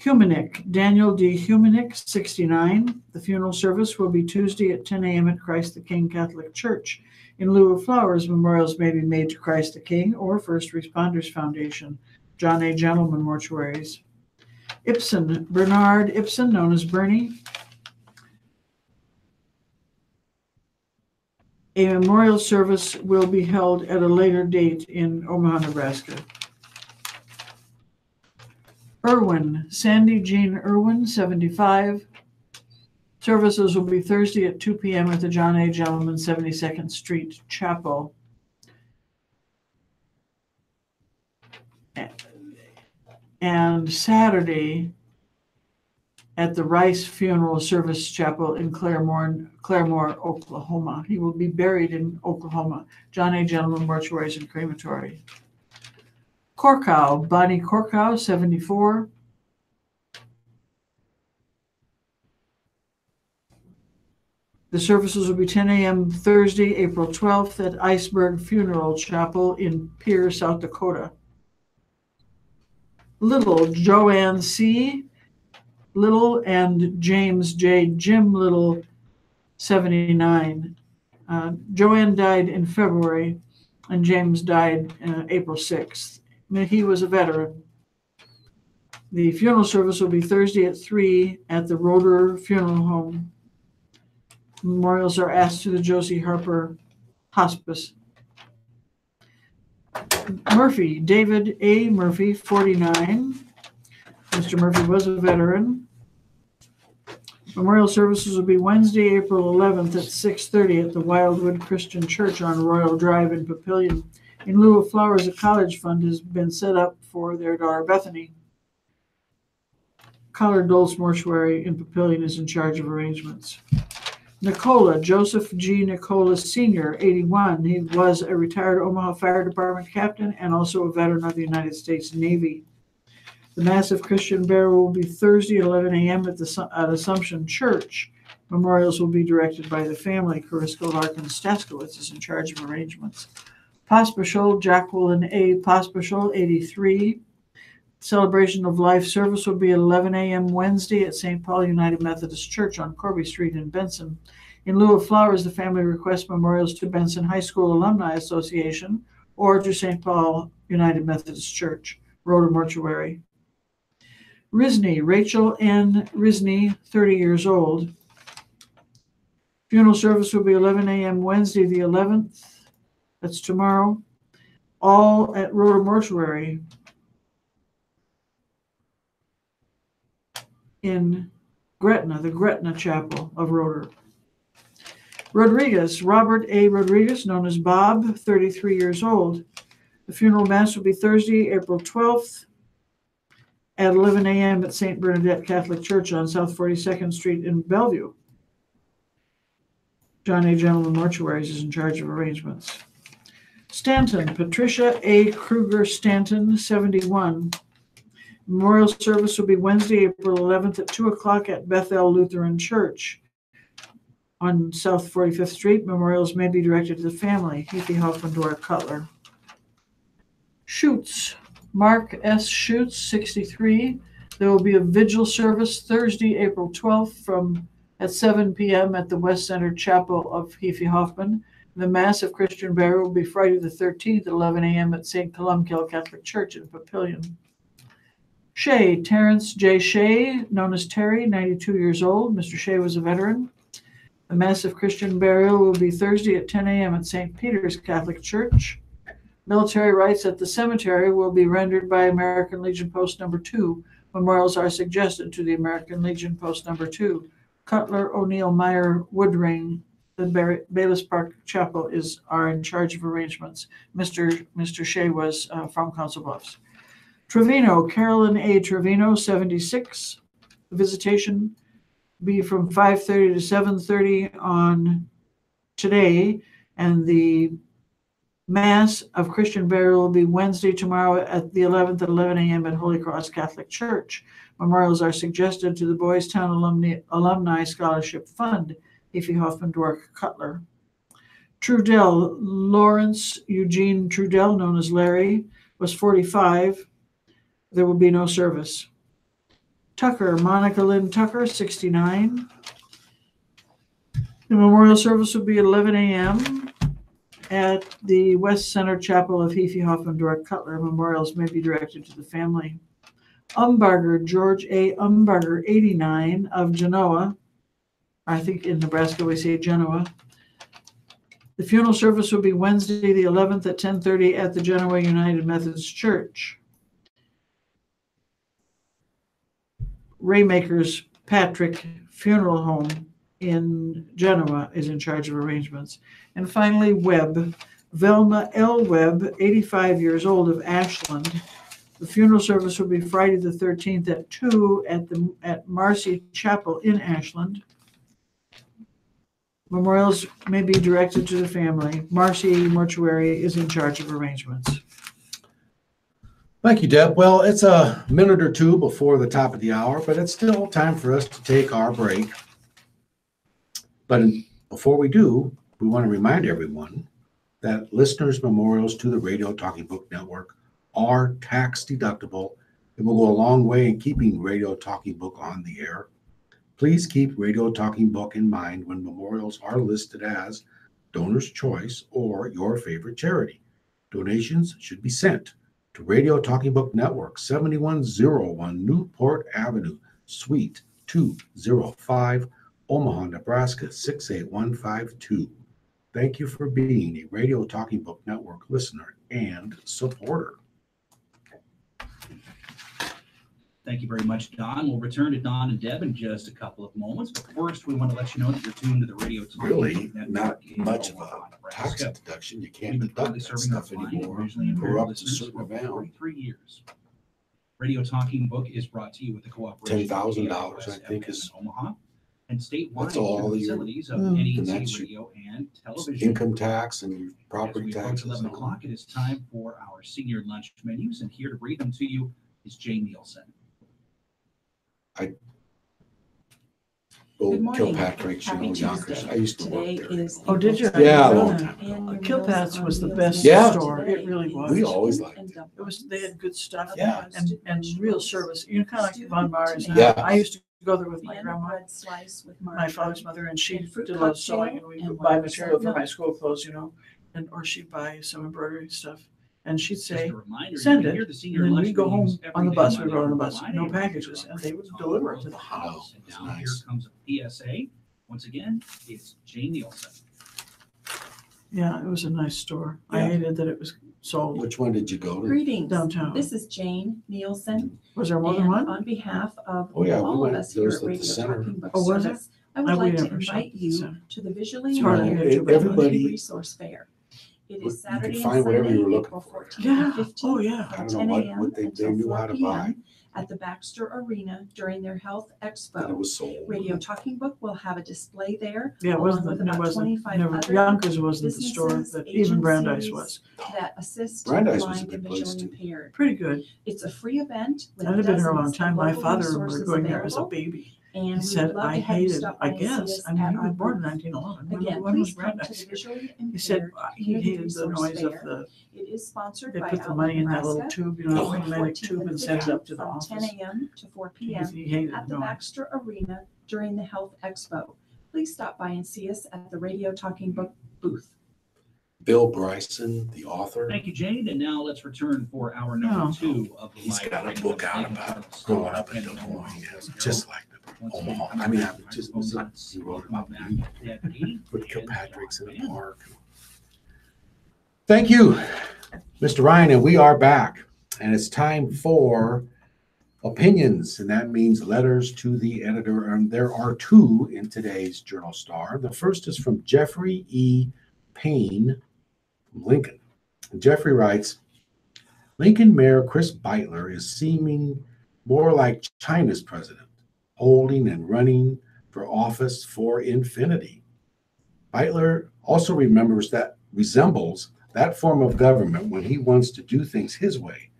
Humanick, Daniel D. Humanick, 69. The funeral service will be Tuesday at 10 a.m. at Christ the King Catholic Church. In lieu of flowers, memorials may be made to Christ the King or First Responders Foundation, John A. Gentleman Mortuaries. Ibsen, Bernard Ibsen, known as Bernie. A memorial service will be held at a later date in Omaha, Nebraska. Irwin, Sandy Jean Irwin, 75. Services will be Thursday at 2 p.m. at the John A. Gentleman 72nd Street Chapel. And Saturday at the Rice Funeral Service Chapel in Claremore, Oklahoma. He will be buried in Oklahoma. John A. Gentleman Mortuaries and Crematory. Corkow, Bonnie Corkow, 74. The services will be 10 a.m. Thursday, April 12th at Iceberg Funeral Chapel in Pierre, South Dakota. Little, Joanne C. Little and James J. Jim Little, 79. Joanne died in February and James died April 6th. He was a veteran. The funeral service will be Thursday at 3 at the Roeder Funeral Home. Memorials are asked to the Josie Harper Hospice. Murphy, David A. Murphy, 49. Mr. Murphy was a veteran. Memorial services will be Wednesday, April 11th at 6:30 at the Wildwood Christian Church on Royal Drive in Papillion. In lieu of flowers, a college fund has been set up for their daughter Bethany. Collard Dulles Mortuary in Papillion is in charge of arrangements. Nicola, Joseph G. Nicola Sr., 81. He was a retired Omaha Fire Department captain and also a veteran of the United States Navy. The massive Christian burial will be Thursday at 11 a.m. at Assumption Church. Memorials will be directed by the family. Corisco Larkin Staskowitz is in charge of arrangements. Pospischal, Jacqueline A. Pospischal, 83. Celebration of Life service will be at 11 a.m. Wednesday at St. Paul United Methodist Church on Corby Street in Benson. In lieu of flowers, the family requests memorials to Benson High School Alumni Association or to St. Paul United Methodist Church, Roeder Mortuary. Risney, Rachel N. Risney, 30 years old. Funeral service will be 11 a.m. Wednesday the 11th. That's tomorrow. All at Roeder Mortuary in Gretna, the Gretna Chapel of Roeder. Rodriguez, Robert A. Rodriguez, known as Bob, 33 years old. The funeral mass will be Thursday, April 12th at 11 a.m. at St. Bernadette Catholic Church on South 42nd Street in Bellevue. John A. Gentleman Mortuaries is in charge of arrangements. Stanton, Patricia A. Kruger Stanton, 71. Memorial service will be Wednesday, April 11th at 2 o'clock at Bethel Lutheran Church on South 45th Street. Memorials may be directed to the family. Heaphy Hoffman Dweck Cutler. Schutz, Mark S. Schutz, 63. There will be a vigil service Thursday, April 12th at 7 p.m. at the West Center Chapel of Heaphy Hoffman. The Mass of Christian burial will be Friday the 13th at 11 a.m. at St. Columcille Catholic Church in Papillion. Shea, Terrence J. Shea, known as Terry, 92 years old. Mr. Shea was a veteran. The massive Christian burial will be Thursday at 10 a.m. at St. Peter's Catholic Church. Military rites at the cemetery will be rendered by American Legion Post Number 2. Memorials are suggested to the American Legion Post Number 2. Cutler, O'Neill, Meyer, Woodring, the Bayless Park Chapel are in charge of arrangements. Mr. Shea was from Council Bluffs. Trevino, Carolyn A. Trevino, 76. The visitation be from 5:30 to 7:30 on today, and the Mass of Christian burial will be Wednesday, tomorrow at the 11th at 11 a.m. at Holy Cross Catholic Church. Memorials are suggested to the Boys Town Alumni Scholarship Fund, Ify Hoffman Dwork Cutler. Trudell, Lawrence Eugene Trudell, known as Larry, was 45. There will be no service. Tucker, Monica Lynn Tucker, 69. The memorial service will be at 11 a.m. at the West Center Chapel of Ify Hoffman Dwork Cutler. Memorials may be directed to the family. Umbarger, George A. Umbarger, 89, of Genoa. I think in Nebraska we say Genoa. The funeral service will be Wednesday, the 11th at 10:30 at the Genoa United Methodist Church. Raymakers Patrick Funeral Home in Genoa is in charge of arrangements. And finally, Webb, Velma L. Webb, 85 years old, of Ashland. The funeral service will be Friday the 13th at 2 at Marcy Chapel in Ashland. Memorials may be directed to the family. Marcy Mortuary is in charge of arrangements. Thank you, Deb. Well, it's a minute or two before the top of the hour, but it's still time for us to take our break. But before we do, we want to remind everyone that listeners' memorials to the Radio Talking Book Network are tax deductible and will go a long way in keeping Radio Talking Book on the air. Please keep Radio Talking Book in mind when memorials are listed as Donor's Choice or your favorite charity. Donations should be sent to Radio Talking Book Network, 7101 Newport Avenue, Suite 205, Omaha, Nebraska, 68152. Thank you for being a Radio Talking Book Network listener and supporter. Thank you very much, Don. We'll return to Don and Deb in just a couple of moments. But first, we want to let you know that you're tuned to the Radio Talking Really Book Network not in much of Omaha, a tax Nebraska. deduction. You We've can't been proudly deduct that serving our stuff blind anymore. and visually We're impaired up to a listeners certain for over amount. 43 years. Radio Talking Book is brought to you with the cooperation of $10,000, I think, KFUS is Omaha and statewide that's all through the your- facilities of and NEC that's Radio and Television. income tax and As property we approach taxes. 11 o'clock, it is time for our senior lunch menus, and here to read them to you is Jay Nielsen. Old Good morning. Kilpatrick, Happy Yonkers. Tuesday. I used to work Today there. is Oh, did you? Yeah, a I long didn't know time that. ago. Kilpat's was the best Yeah. store. It really was. We always liked it. It was. They had good stuff. Yeah. And real service. You know, kind of like Von Mars. Yeah. I used to go there with my And a grandma, bread slice with my margarine. father's mother, and she And fruit did a lot of cocktail sewing, and we and would buy 1% material for my milk. school clothes, you know, or she'd buy some embroidery stuff, and she'd Just say, a reminder, you "Send can it," hear the senior and then lunch we'd go home menus on the every bus. day, We rode on the Monday bus, through no Friday. packages, and they would deliver it to the house. And It's now nice. here comes a PSA. Once again, it's Jay Nielsen. Yeah, it was a nice store. I Yeah. hated that it was sold Which one did you go to? Greetings. downtown. This is Jane Nielsen. Was there more than And one? on behalf of Oh, yeah, we all went- of us there here was at at the Radio center. Talking Book Oh, was it? Service, I would like to never showed invite the you center. to the visually It's hard to impaired get to, but everybody- Community Resource Fair. It You is Saturday could and find whatever you Sunday, were looking April for. 14th Yeah. and 15th. Oh, yeah. I From don't know 10 what a.m. they until knew 4 how to p.m. buy. at the Baxter Arena during their Health That it Expo. was sold. Radio Talking Book will have a display there. Yeah, it along wasn't, with it about wasn't, 25 never, other Yonkers wasn't the store businesses, that even Brandeis agencies, was. that assist Brandeis was a blind good and place, visually too. impaired. Pretty good. It's a free event with I'd have been there a long dozens of time. My local father remembered resources going there as a available, baby. and He we would said, love I to have you hated, stop by I and see guess, us I mean, at he our was born in booth. 1911. Again, When was please come to Brandeis the here? visually He said impaired he Community hated the Resource noise of Fair. the, It is sponsored they by put the Alva, money in that little Nebraska, tube, you know, April magnetic 14th tube and and send it up to the 15th from office. 10 a.m. to 4 He p.m. hated at the the noise. Baxter Arena during the Health Expo. Please stop by and see us at the Radio Talking Book booth. Bill Bryson, the author. Thank you, Jane. And now let's return for hour number Oh. 2 of the He's live got a radio book out segment about of the growing Star up in and Des the Moines, Herald. just like Once again, Omaha. coming I mean, back I'm to just my phone he nuts. wrote Welcome about back, me Deb Katie with and Kilpatrick's in John the Van. park. Thank you, Mr. Ryan, and we are back, and it's time for opinions, and that means letters to the editor. And there are 2 in today's Journal Star. The first is from Jeffrey E. Payne from Lincoln. And Jeffrey writes, Lincoln Mayor Chris Beitler is seeming more like China's president, holding and running for office for infinity. Beitler also resembles that form of government when he wants to do things his way,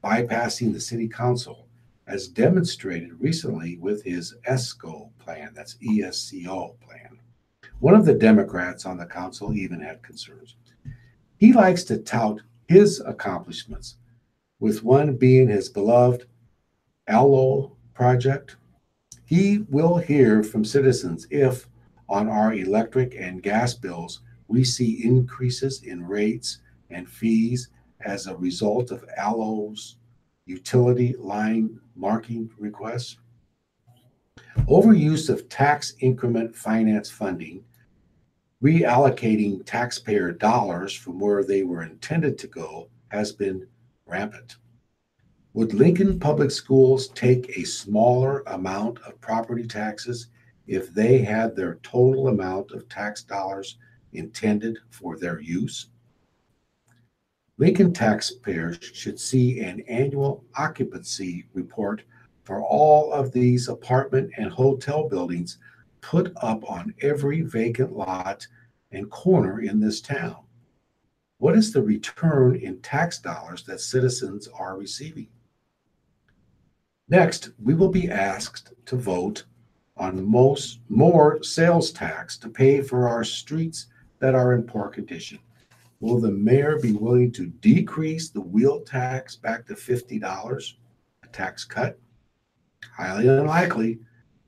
bypassing the city council, as demonstrated recently with his ESCO plan, that's ESCO plan. One of the Democrats on the council even had concerns. He likes to tout his accomplishments, with one being his beloved ALLO project. He will hear from citizens if, on our electric and gas bills, we see increases in rates and fees as a result of ALLO's utility line marking requests. Overuse of tax increment finance funding, reallocating taxpayer dollars from where they were intended to go, has been rampant. Would Lincoln Public Schools take a smaller amount of property taxes if they had their total amount of tax dollars intended for their use? Lincoln taxpayers should see an annual occupancy report for all of these apartment and hotel buildings put up on every vacant lot and corner in this town. What is the return in tax dollars that citizens are receiving? Next, we will be asked to vote on more sales tax to pay for our streets that are in poor condition. Will the mayor be willing to decrease the wheel tax back to $50, a tax cut? Highly unlikely.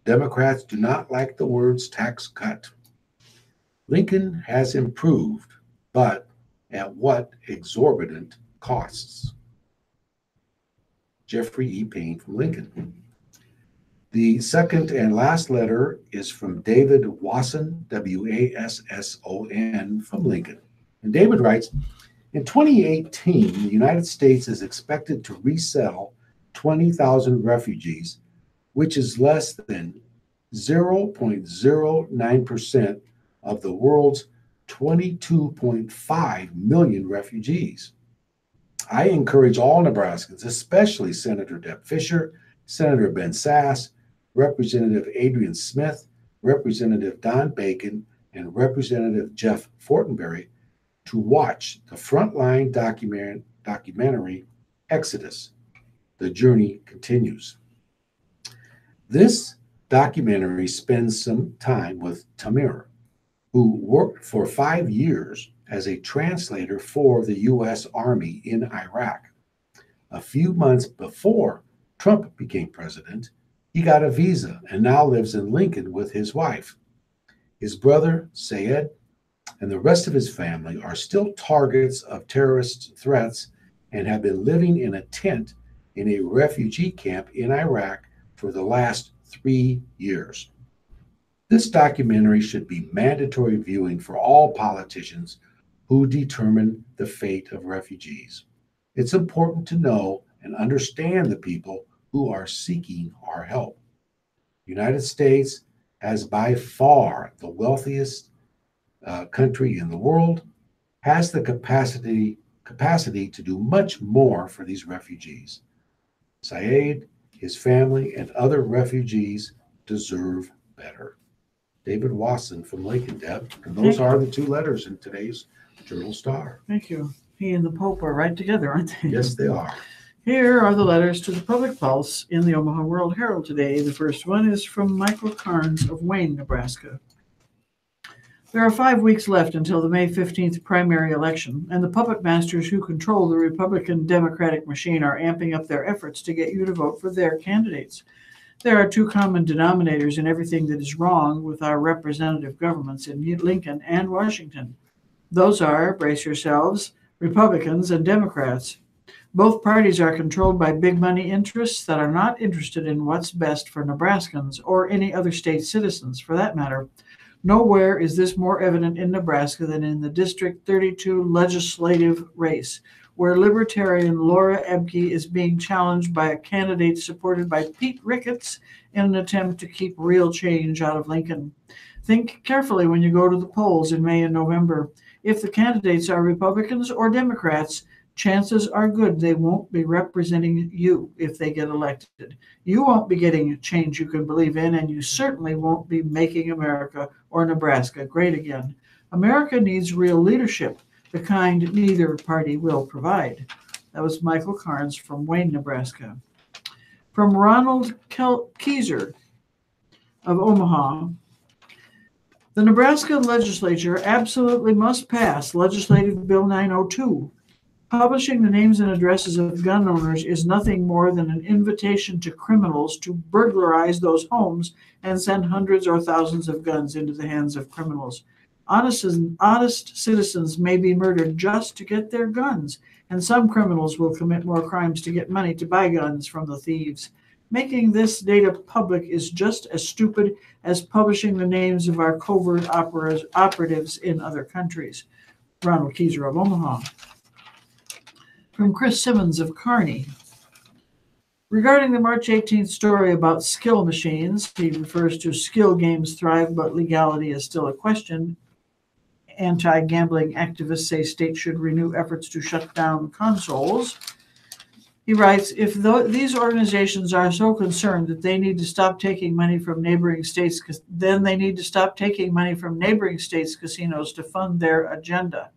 Democrats do not like the words tax cut. Lincoln has improved, but at what exorbitant costs? Jeffrey E. Payne from Lincoln. The second and last letter is from David Wasson, Wasson, from Lincoln. And David writes, in 2018, the United States is expected to resettle 20,000 refugees, which is less than 0.09% of the world's 22.5 million refugees. I encourage all Nebraskans, especially Senator Deb Fisher, Senator Ben Sass, Representative Adrian Smith, Representative Don Bacon, and Representative Jeff Fortenberry, to watch the Frontline documentary Exodus. The Journey Continues. This documentary spends some time with Tamir, who worked for 5 years as a translator for the U.S. Army in Iraq. A few months before Trump became president, he got a visa and now lives in Lincoln with his wife. His brother, Sayed, and the rest of his family are still targets of terrorist threats and have been living in a tent in a refugee camp in Iraq for the last 3 years. This documentary should be mandatory viewing for all politicians who determine the fate of refugees. It's important to know and understand the people who are seeking our help. The United States has by far the wealthiest country in the world, has the capacity to do much more for these refugees. Syed, his family, and other refugees deserve better. David Wasson from Lincoln, Deb. And those are the 2 letters in today's Journal Star. Thank you. He and the Pope are right together, aren't they? Yes, they are. Here are the letters to the Public Pulse in the Omaha World Herald today. The first one is from Michael Carnes of Wayne, Nebraska. There are 5 weeks left until the May 15th primary election, and the puppet masters who control the Republican Democratic machine are amping up their efforts to get you to vote for their candidates. There are 2 common denominators in everything that is wrong with our representative governments in Lincoln and Washington. Those are, brace yourselves, Republicans and Democrats. Both parties are controlled by big money interests that are not interested in what's best for Nebraskans or any other state citizens, for that matter. Nowhere is this more evident in Nebraska than in the District 32 legislative race, where Libertarian Laura Ebke is being challenged by a candidate supported by Pete Ricketts in an attempt to keep real change out of Lincoln. Think carefully when you go to the polls in May and November. If the candidates are Republicans or Democrats, chances are good they won't be representing you if they get elected. You won't be getting change you can believe in, and you certainly won't be making America or Nebraska great again. America needs real leadership, the kind neither party will provide. That was Michael Carnes from Wayne, Nebraska. From Ronald Keyser of Omaha, the Nebraska legislature absolutely must pass Legislative Bill 902. Publishing the names and addresses of gun owners is nothing more than an invitation to criminals to burglarize those homes and send hundreds or thousands of guns into the hands of criminals. Honest citizens may be murdered just to get their guns, and some criminals will commit more crimes to get money to buy guns from the thieves. Making this data public is just as stupid as publishing the names of our covert operatives in other countries. Ronald Keyser of Omaha. From Chris Simmons of Kearney. Regarding the March 18th story about skill machines, he refers to skill games thrive, but legality is still a question. Anti-gambling activists say states should renew efforts to shut down consoles. He writes, if these organizations are so concerned that they need to stop taking money from neighboring states, then they need to stop taking money from neighboring states' casinos to fund their agenda.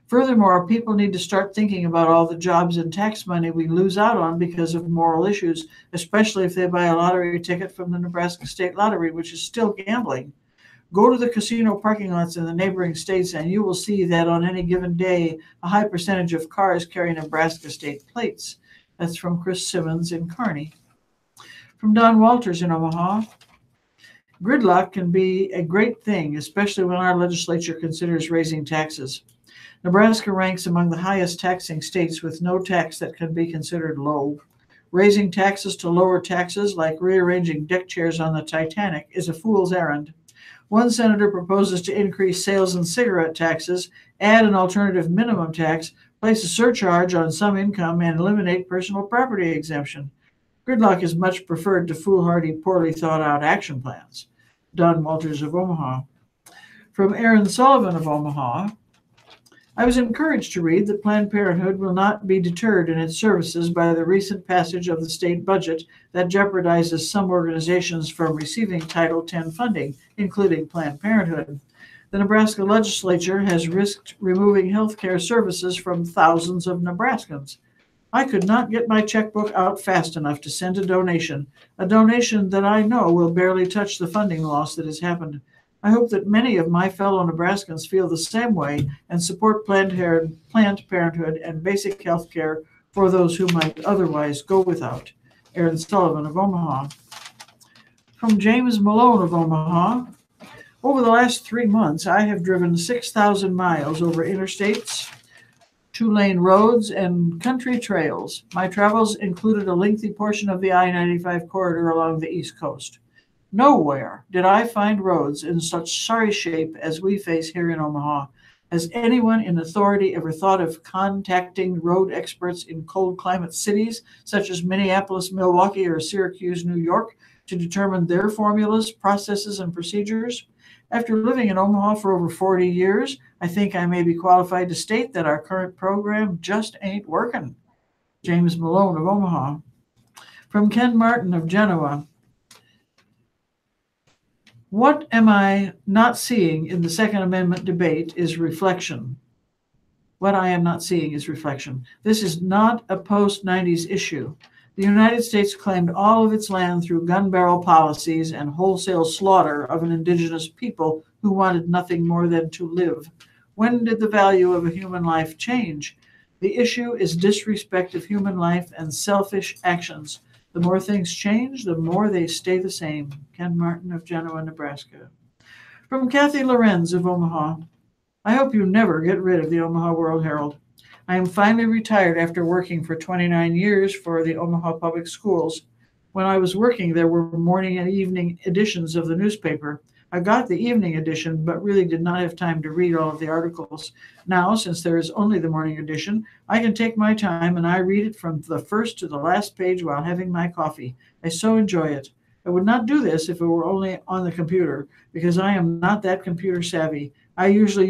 Furthermore, people need to start thinking about all the jobs and tax money we lose out on because of moral issues, especially if they buy a lottery ticket from the Nebraska State Lottery, which is still gambling. Go to the casino parking lots in the neighboring states and you will see that on any given day, a high percentage of cars carry Nebraska state plates. That's from Chris Simmons in Kearney. From Don Walters in Omaha. Gridlock can be a great thing, especially when our legislature considers raising taxes. Nebraska ranks among the highest taxing states with no tax that can be considered low. Raising taxes to lower taxes, like rearranging deck chairs on the Titanic, is a fool's errand. One senator proposes to increase sales and cigarette taxes, add an alternative minimum tax, place a surcharge on some income, and eliminate personal property exemption. Gridlock is much preferred to foolhardy, poorly thought-out action plans. Don Walters of Omaha. From Aaron Sullivan of Omaha, I was encouraged to read that Planned Parenthood will not be deterred in its services by the recent passage of the state budget that jeopardizes some organizations from receiving Title X funding, including Planned Parenthood. The Nebraska legislature has risked removing health care services from thousands of Nebraskans. I could not get my checkbook out fast enough to send a donation that I know will barely touch the funding loss that has happened. I hope that many of my fellow Nebraskans feel the same way and support Planned Parenthood and basic health care for those who might otherwise go without. Aaron Sullivan of Omaha. From James Malone of Omaha. Over the last 3 months, I have driven 6,000 miles over interstates, 2-lane roads, and country trails. My travels included a lengthy portion of the I-95 corridor along the East Coast. Nowhere did I find roads in such sorry shape as we face here in Omaha. Has anyone in authority ever thought of contacting road experts in cold climate cities such as Minneapolis, Milwaukee, or Syracuse, New York, to determine their formulas, processes, and procedures? After living in Omaha for over 40 years, I think I may be qualified to state that our current program just ain't working. James Malone of Omaha. From Ken Martin of Genoa. What am I not seeing in the Second Amendment debate is reflection. What I am not seeing is reflection. This is not a post-90s issue. The United States claimed all of its land through gun barrel policies and wholesale slaughter of an indigenous people who wanted nothing more than to live. When did the value of a human life change? The issue is disrespect of human life and selfish actions. The more things change, the more they stay the same. Ken Martin of Genoa, Nebraska. From Kathy Lorenz of Omaha. I hope you never get rid of the Omaha World Herald. I am finally retired after working for 29 years for the Omaha Public Schools. When I was working, there were morning and evening editions of the newspaper. I got the evening edition, but really did not have time to read all of the articles. Now, since there is only the morning edition, I can take my time and I read it from the first to the last page while having my coffee. I so enjoy it. I would not do this if it were only on the computer, because I am not that computer savvy. I usually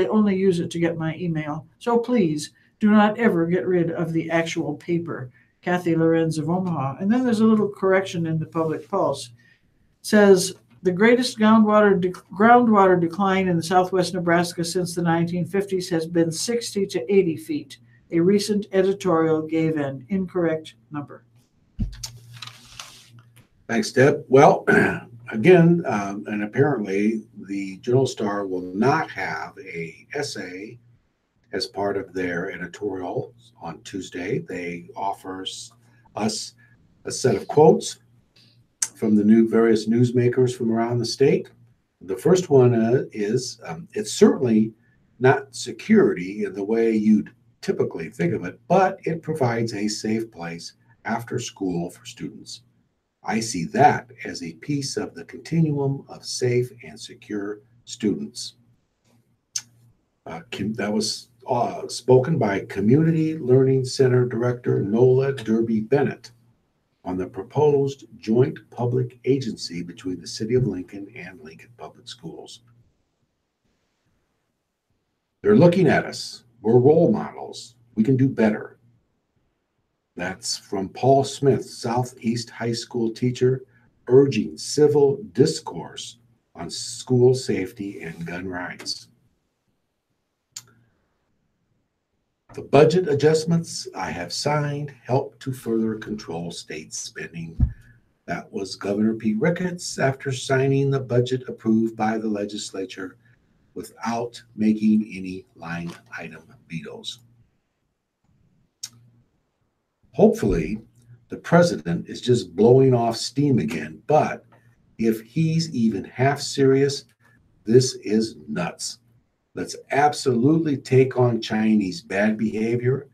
only use it to get my email. So please do not ever get rid of the actual paper. Kathy Lorenz of Omaha. And then there's a little correction in the Public Pulse. It says the greatest groundwater decline in southwest Nebraska since the 1950s has been 60 to 80 feet. A recent editorial gave an incorrect number. Thanks, Deb. Well, again, and apparently the Journal Star will not have a essay as part of their editorial on Tuesday. They offer us a set of quotes from the various newsmakers from around the state. The first one is, it's certainly not security in the way you'd typically think of it, but it provides a safe place after school for students. I see that as a piece of the continuum of safe and secure students. That was spoken by Community Learning Center Director Nola Derby Bennett on the proposed joint public agency between the City of Lincoln and Lincoln Public Schools. They're looking at us. We're role models. We can do better. That's from Paul Smith, Southeast High School teacher, urging civil discourse on school safety and gun rights. The budget adjustments I have signed help to further control state spending. That was Governor Pete Ricketts after signing the budget approved by the legislature without making any line item vetoes. Hopefully, the president is just blowing off steam again, but if he's even half serious, this is nuts. Let's absolutely take on Chinese bad behavior,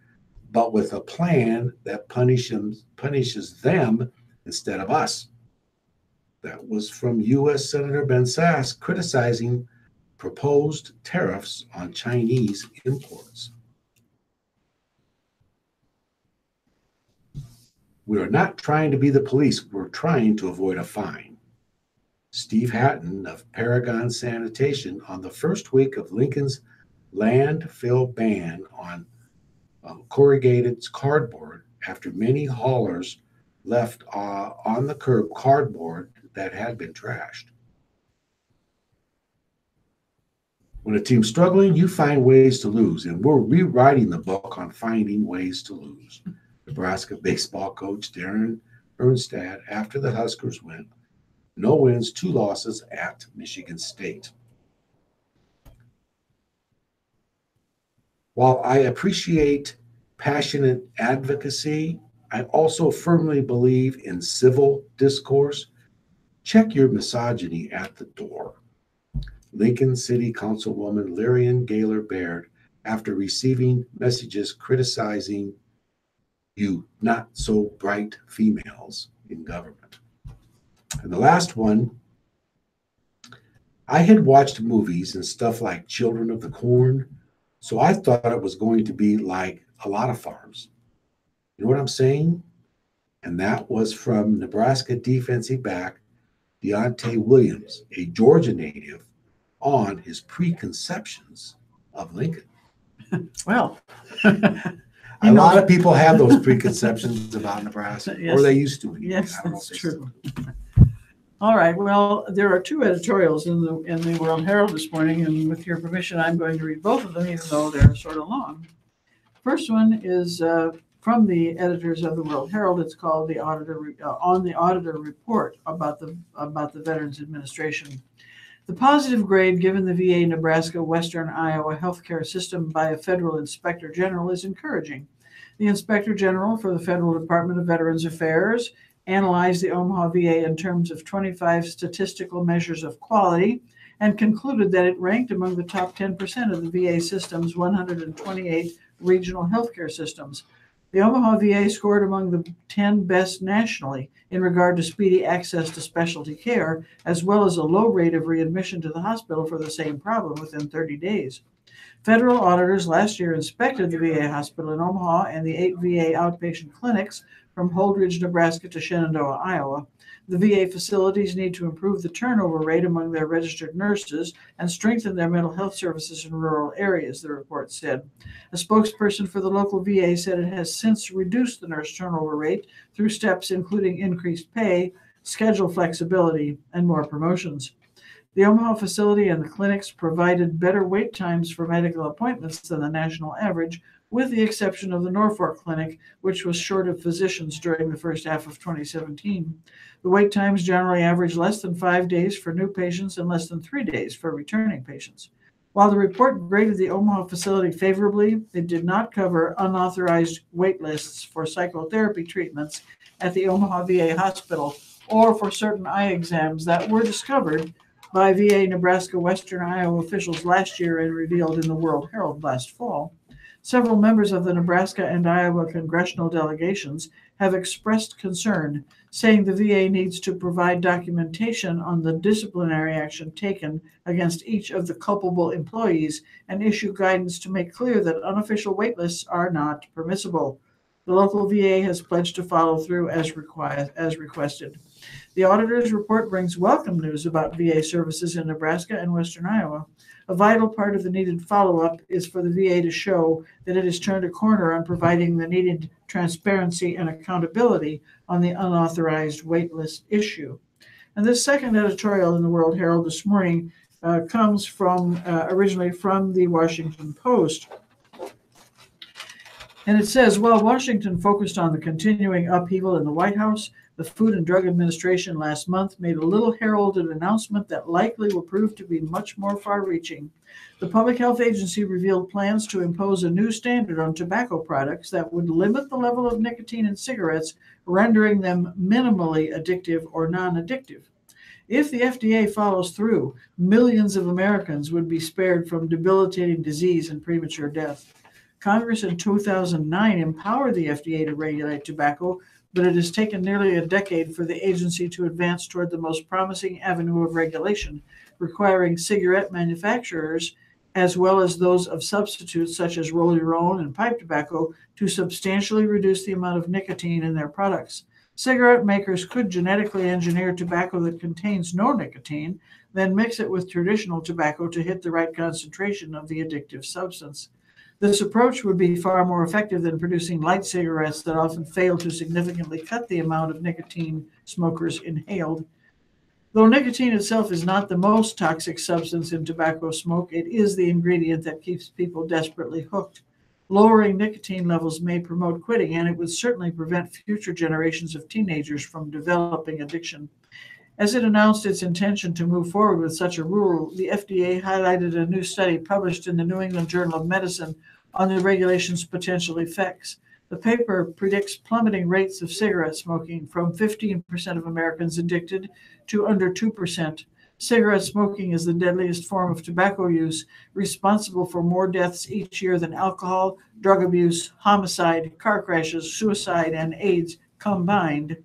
but with a plan that punishes them instead of us. That was from U.S. Senator Ben Sasse criticizing proposed tariffs on Chinese imports. We are not trying to be the police. We're trying to avoid a fine. Steve Hatton of Paragon Sanitation on the first week of Lincoln's landfill ban on corrugated cardboard after many haulers left on the curb cardboard that had been trashed. When a team's struggling, you find ways to lose, and we're rewriting the book on finding ways to lose. Nebraska baseball coach Darren Ernstad after the Huskers win. No wins, 2 losses at Michigan State. While I appreciate passionate advocacy, I also firmly believe in civil discourse. Check your misogyny at the door. Lincoln City Councilwoman Lyrian Gaylor Baird, after receiving messages criticizing you not so bright females in government. And the last one, I had watched movies and stuff like Children of the Corn, so I thought it was going to be like a lot of farms. You know what I'm saying? And that was from Nebraska defensive back Deontay Williams, a Georgia native, on his preconceptions of Lincoln. Well, a lot of people have those preconceptions about Nebraska, yes. Or they used to. Anyway. Yes, that's true. All right. Well, there are 2 editorials in the World Herald this morning, and with your permission, I'm going to read both of them, even though they're sort of long. First one is from the editors of the World Herald. It's called "The Auditor on the Auditor Report" about the Veterans Administration. The positive grade given the VA Nebraska Western Iowa healthcare system by a federal inspector general is encouraging. The inspector general for the Federal Department of Veterans Affairs analyzed the Omaha VA in terms of 25 statistical measures of quality and concluded that it ranked among the top 10% of the VA system's 128 regional healthcare systems. The Omaha VA scored among the 10 best nationally in regard to speedy access to specialty care, as well as a low rate of readmission to the hospital for the same problem within 30 days. Federal auditors last year inspected the VA hospital in Omaha and the 8 VA outpatient clinics from Holdridge, Nebraska to Shenandoah, Iowa. The VA facilities need to improve the turnover rate among their registered nurses and strengthen their mental health services in rural areas, the report said. A spokesperson for the local VA said it has since reduced the nurse turnover rate through steps including increased pay, schedule flexibility, and more promotions. The Omaha facility and the clinics provided better wait times for medical appointments than the national average, with the exception of the Norfolk Clinic, which was short of physicians during the first half of 2017. The wait times generally average less than 5 days for new patients and less than 3 days for returning patients. While the report graded the Omaha facility favorably, it did not cover unauthorized wait lists for psychotherapy treatments at the Omaha VA hospital or for certain eye exams that were discovered by VA Nebraska Western Iowa officials last year and revealed in the World Herald last fall. Several members of the Nebraska and Iowa congressional delegations have expressed concern, saying the VA needs to provide documentation on the disciplinary action taken against each of the culpable employees and issue guidance to make clear that unofficial wait lists are not permissible. The local VA has pledged to follow through as requested. The auditor's report brings welcome news about VA services in Nebraska and Western Iowa. A vital part of the needed follow-up is for the VA to show that it has turned a corner on providing the needed transparency and accountability on the unauthorized waitlist issue. And this second editorial in the World Herald this morning comes from originally from the Washington Post. And it says, while Washington focused on the continuing upheaval in the White House, the Food and Drug Administration last month made a little heralded announcement that likely will prove to be much more far-reaching. The Public Health Agency revealed plans to impose a new standard on tobacco products that would limit the level of nicotine in cigarettes, rendering them minimally addictive or non-addictive. If the FDA follows through, millions of Americans would be spared from debilitating disease and premature death. Congress in 2009 empowered the FDA to regulate tobacco, but it has taken nearly a decade for the agency to advance toward the most promising avenue of regulation, requiring cigarette manufacturers, as well as those of substitutes such as roll-your-own and pipe tobacco, to substantially reduce the amount of nicotine in their products. Cigarette makers could genetically engineer tobacco that contains no nicotine, then mix it with traditional tobacco to hit the right concentration of the addictive substance. This approach would be far more effective than producing light cigarettes that often fail to significantly cut the amount of nicotine smokers inhaled. Though nicotine itself is not the most toxic substance in tobacco smoke, it is the ingredient that keeps people desperately hooked. Lowering nicotine levels may promote quitting, and it would certainly prevent future generations of teenagers from developing addiction. As it announced its intention to move forward with such a rule, the FDA highlighted a new study published in the New England Journal of Medicine on the regulation's potential effects. The paper predicts plummeting rates of cigarette smoking from 15% of Americans addicted to under 2%. Cigarette smoking is the deadliest form of tobacco use, responsible for more deaths each year than alcohol, drug abuse, homicide, car crashes, suicide, and AIDS combined.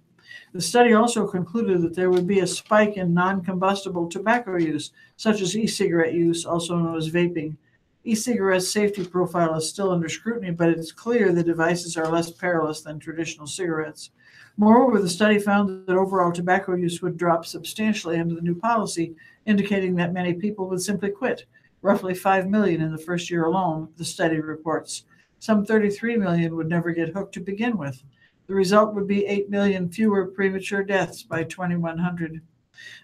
The study also concluded that there would be a spike in non-combustible tobacco use, such as e-cigarette use, also known as vaping. E-cigarettes' safety profile is still under scrutiny, but it's clear the devices are less perilous than traditional cigarettes. Moreover, the study found that overall tobacco use would drop substantially under the new policy, indicating that many people would simply quit. Roughly 5 million in the first year alone, the study reports. Some 33 million would never get hooked to begin with. The result would be 8 million fewer premature deaths by 2100.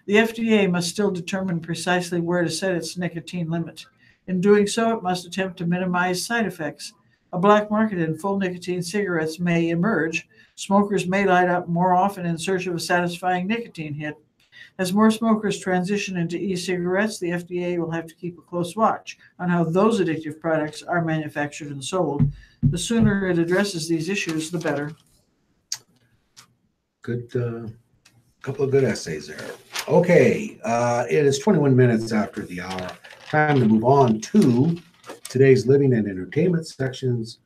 The FDA must still determine precisely where to set its nicotine limit. In doing so, it must attempt to minimize side effects. A black market in full nicotine cigarettes may emerge. Smokers may light up more often in search of a satisfying nicotine hit. As more smokers transition into e-cigarettes, the FDA will have to keep a close watch on how those addictive products are manufactured and sold. The sooner it addresses these issues, the better. Good, couple of good essays there. Okay, it is 21 minutes after the hour. Time to move on to today's living and entertainment sections.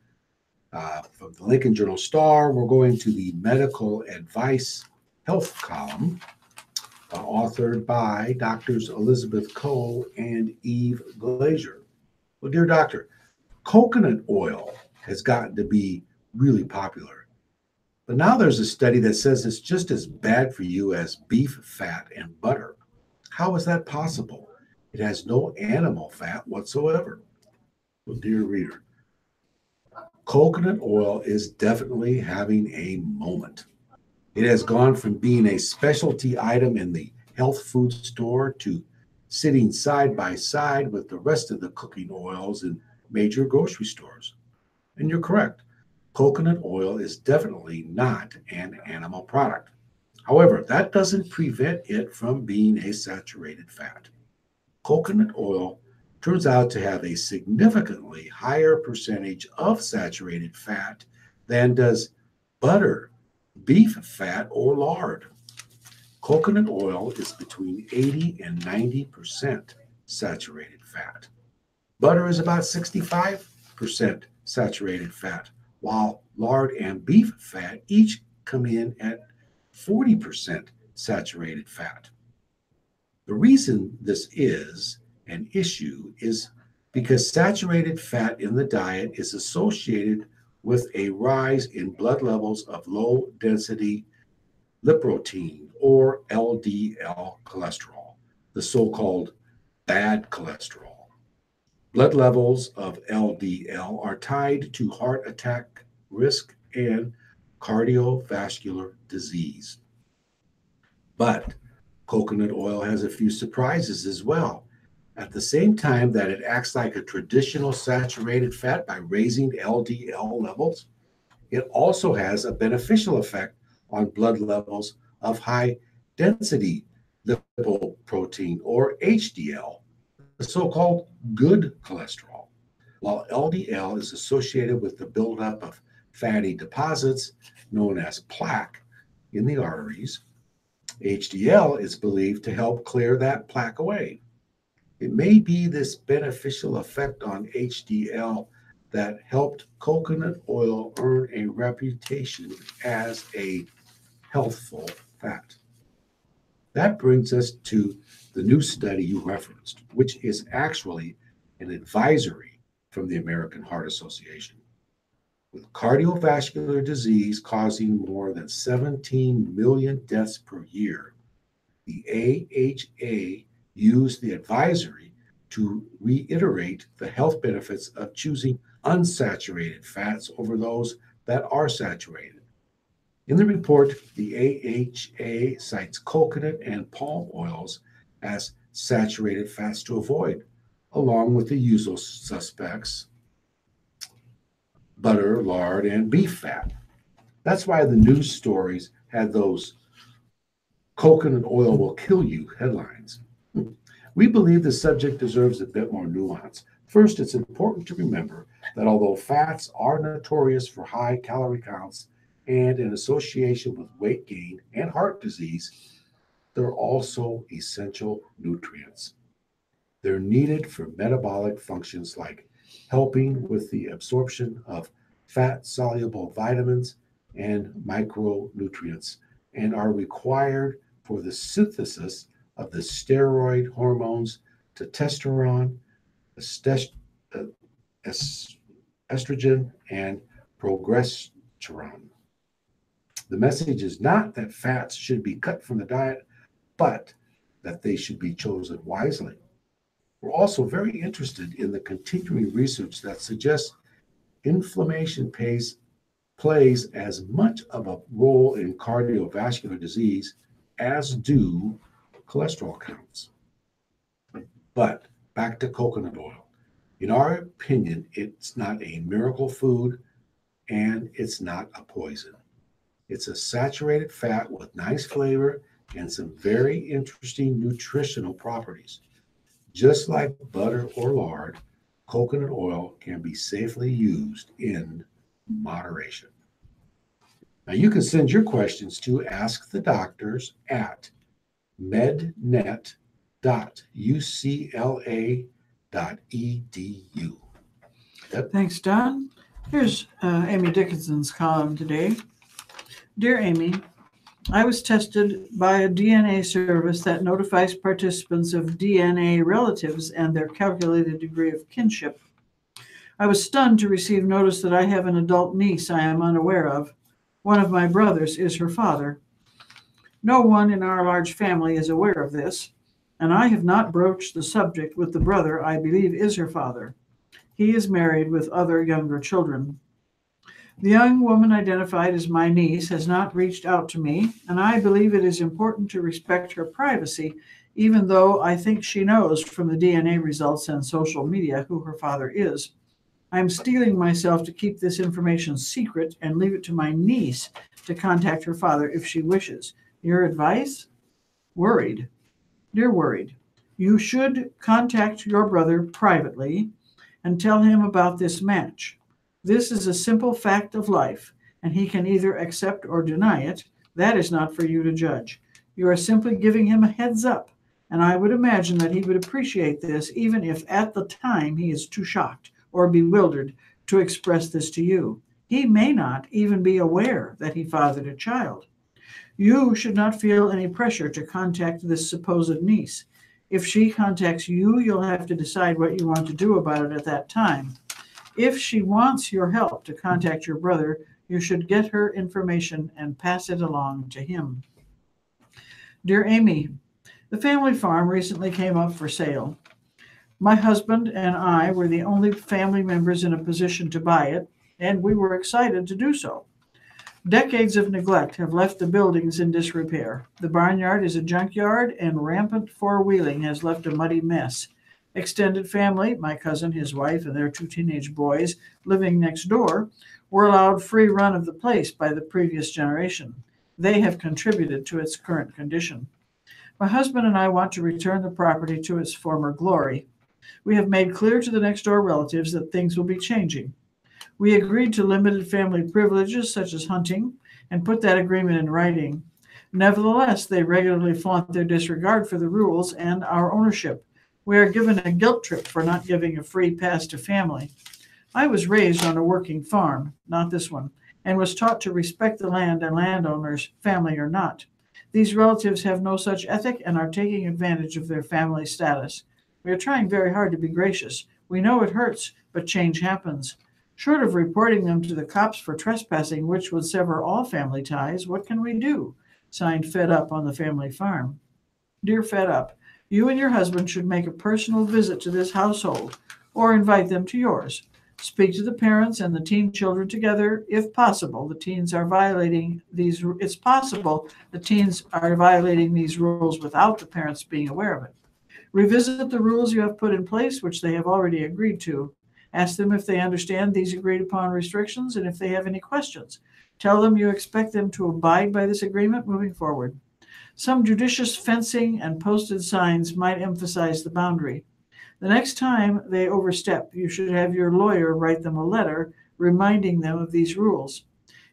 From the Lincoln Journal Star, we're going to the medical advice health column, authored by Doctors Elizabeth Coe and Eve Glazier. Well, dear doctor, coconut oil has gotten to be really popular. But now there's a study that says it's just as bad for you as beef fat and butter. How is that possible? It has no animal fat whatsoever. Well, dear reader, coconut oil is definitely having a moment. It has gone from being a specialty item in the health food store to sitting side by side with the rest of the cooking oils in major grocery stores. And you're correct. Coconut oil is definitely not an animal product. However, that doesn't prevent it from being a saturated fat. Coconut oil turns out to have a significantly higher percentage of saturated fat than does butter, beef fat, or lard. Coconut oil is between 80 and 90% saturated fat. Butter is about 65% saturated fat, while lard and beef fat each come in at 40% saturated fat. The reason this is an issue is because saturated fat in the diet is associated with a rise in blood levels of low density lipoprotein or LDL cholesterol, the so called bad cholesterol. Blood levels of LDL are tied to heart attack risk and cardiovascular disease. But coconut oil has a few surprises as well. At the same time that it acts like a traditional saturated fat by raising LDL levels, it also has a beneficial effect on blood levels of high density lipoprotein or HDL, the so called good cholesterol. While LDL is associated with the buildup of fatty deposits known as plaque in the arteries, HDL is believed to help clear that plaque away. It may be this beneficial effect on HDL that helped coconut oil earn a reputation as a healthful fat. That brings us to the new study you referenced, which is actually an advisory from the American Heart Association. With cardiovascular disease causing more than 17 million deaths per year, the AHA used the advisory to reiterate the health benefits of choosing unsaturated fats over those that are saturated. In the report, the AHA cites coconut and palm oils as saturated fats to avoid, along with the usual suspects butter, lard, and beef fat. That's why the news stories had those coconut oil will kill you headlines. We believe the subject deserves a bit more nuance. First, it's important to remember that although fats are notorious for high calorie counts and in association with weight gain and heart disease, they're also essential nutrients. They're needed for metabolic functions like helping with the absorption of fat soluble vitamins and micronutrients and are required for the synthesis of the steroid hormones testosterone, estrogen, and progesterone. The message is not that fats should be cut from the diet, but that they should be chosen wisely. We're also very interested in the continuing research that suggests inflammation plays as much of a role in cardiovascular disease as do cholesterol counts. But back to coconut oil. In our opinion, it's not a miracle food and it's not a poison. It's a saturated fat with nice flavor and some very interesting nutritional properties. Just like butter or lard, coconut oil can be safely used in moderation. Now, you can send your questions to askthedoctors at mednet.ucla.edu. Thanks, Don. Here's Amy Dickinson's column today. Dear Amy, I was tested by a DNA service that notifies participants of DNA relatives and their calculated degree of kinship. I was stunned to receive notice that I have an adult niece I am unaware of. One of my brothers is her father. No one in our large family is aware of this, and I have not broached the subject with the brother I believe is her father. He is married with other younger children. The young woman identified as my niece has not reached out to me, and I believe it is important to respect her privacy, even though I think she knows from the DNA results and social media who her father is. I'm steeling myself to keep this information secret and leave it to my niece to contact her father if she wishes. Your advice? Worried. Dear Worried, you should contact your brother privately and tell him about this match. This is a simple fact of life, and he can either accept or deny it. That is not for you to judge. You are simply giving him a heads up, and I would imagine that he would appreciate this even if at the time he is too shocked or bewildered to express this to you. He may not even be aware that he fathered a child. You should not feel any pressure to contact this supposed niece. If she contacts you, you'll have to decide what you want to do about it at that time. If she wants your help to contact your brother, you should get her information and pass it along to him. Dear Amy, the family farm recently came up for sale. My husband and I were the only family members in a position to buy it, and we were excited to do so. Decades of neglect have left the buildings in disrepair. The barnyard is a junkyard, and rampant four-wheeling has left a muddy mess. Extended family, my cousin, his wife, and their 2 teenage boys living next door, were allowed free run of the place by the previous generation. They have contributed to its current condition. My husband and I want to return the property to its former glory. We have made clear to the next door relatives that things will be changing. We agreed to limited family privileges such as hunting and put that agreement in writing. Nevertheless, they regularly flaunt their disregard for the rules and our ownership. We are given a guilt trip for not giving a free pass to family. I was raised on a working farm, not this one, and was taught to respect the land and landowners, family or not. These relatives have no such ethic and are taking advantage of their family status. We are trying very hard to be gracious. We know it hurts, but change happens. Short of reporting them to the cops for trespassing, which would sever all family ties, what can we do? Signed, Fed Up on the family farm. Dear Fed Up, you and your husband should make a personal visit to this household or invite them to yours. Speak to the parents and the teen children together. If possible, it's possible the teens are violating these rules without the parents being aware of it. Revisit the rules you have put in place, which they have already agreed to. Ask them if they understand these agreed upon restrictions and if they have any questions. Tell them you expect them to abide by this agreement moving forward. Some judicious fencing and posted signs might emphasize the boundary. The next time they overstep, you should have your lawyer write them a letter reminding them of these rules.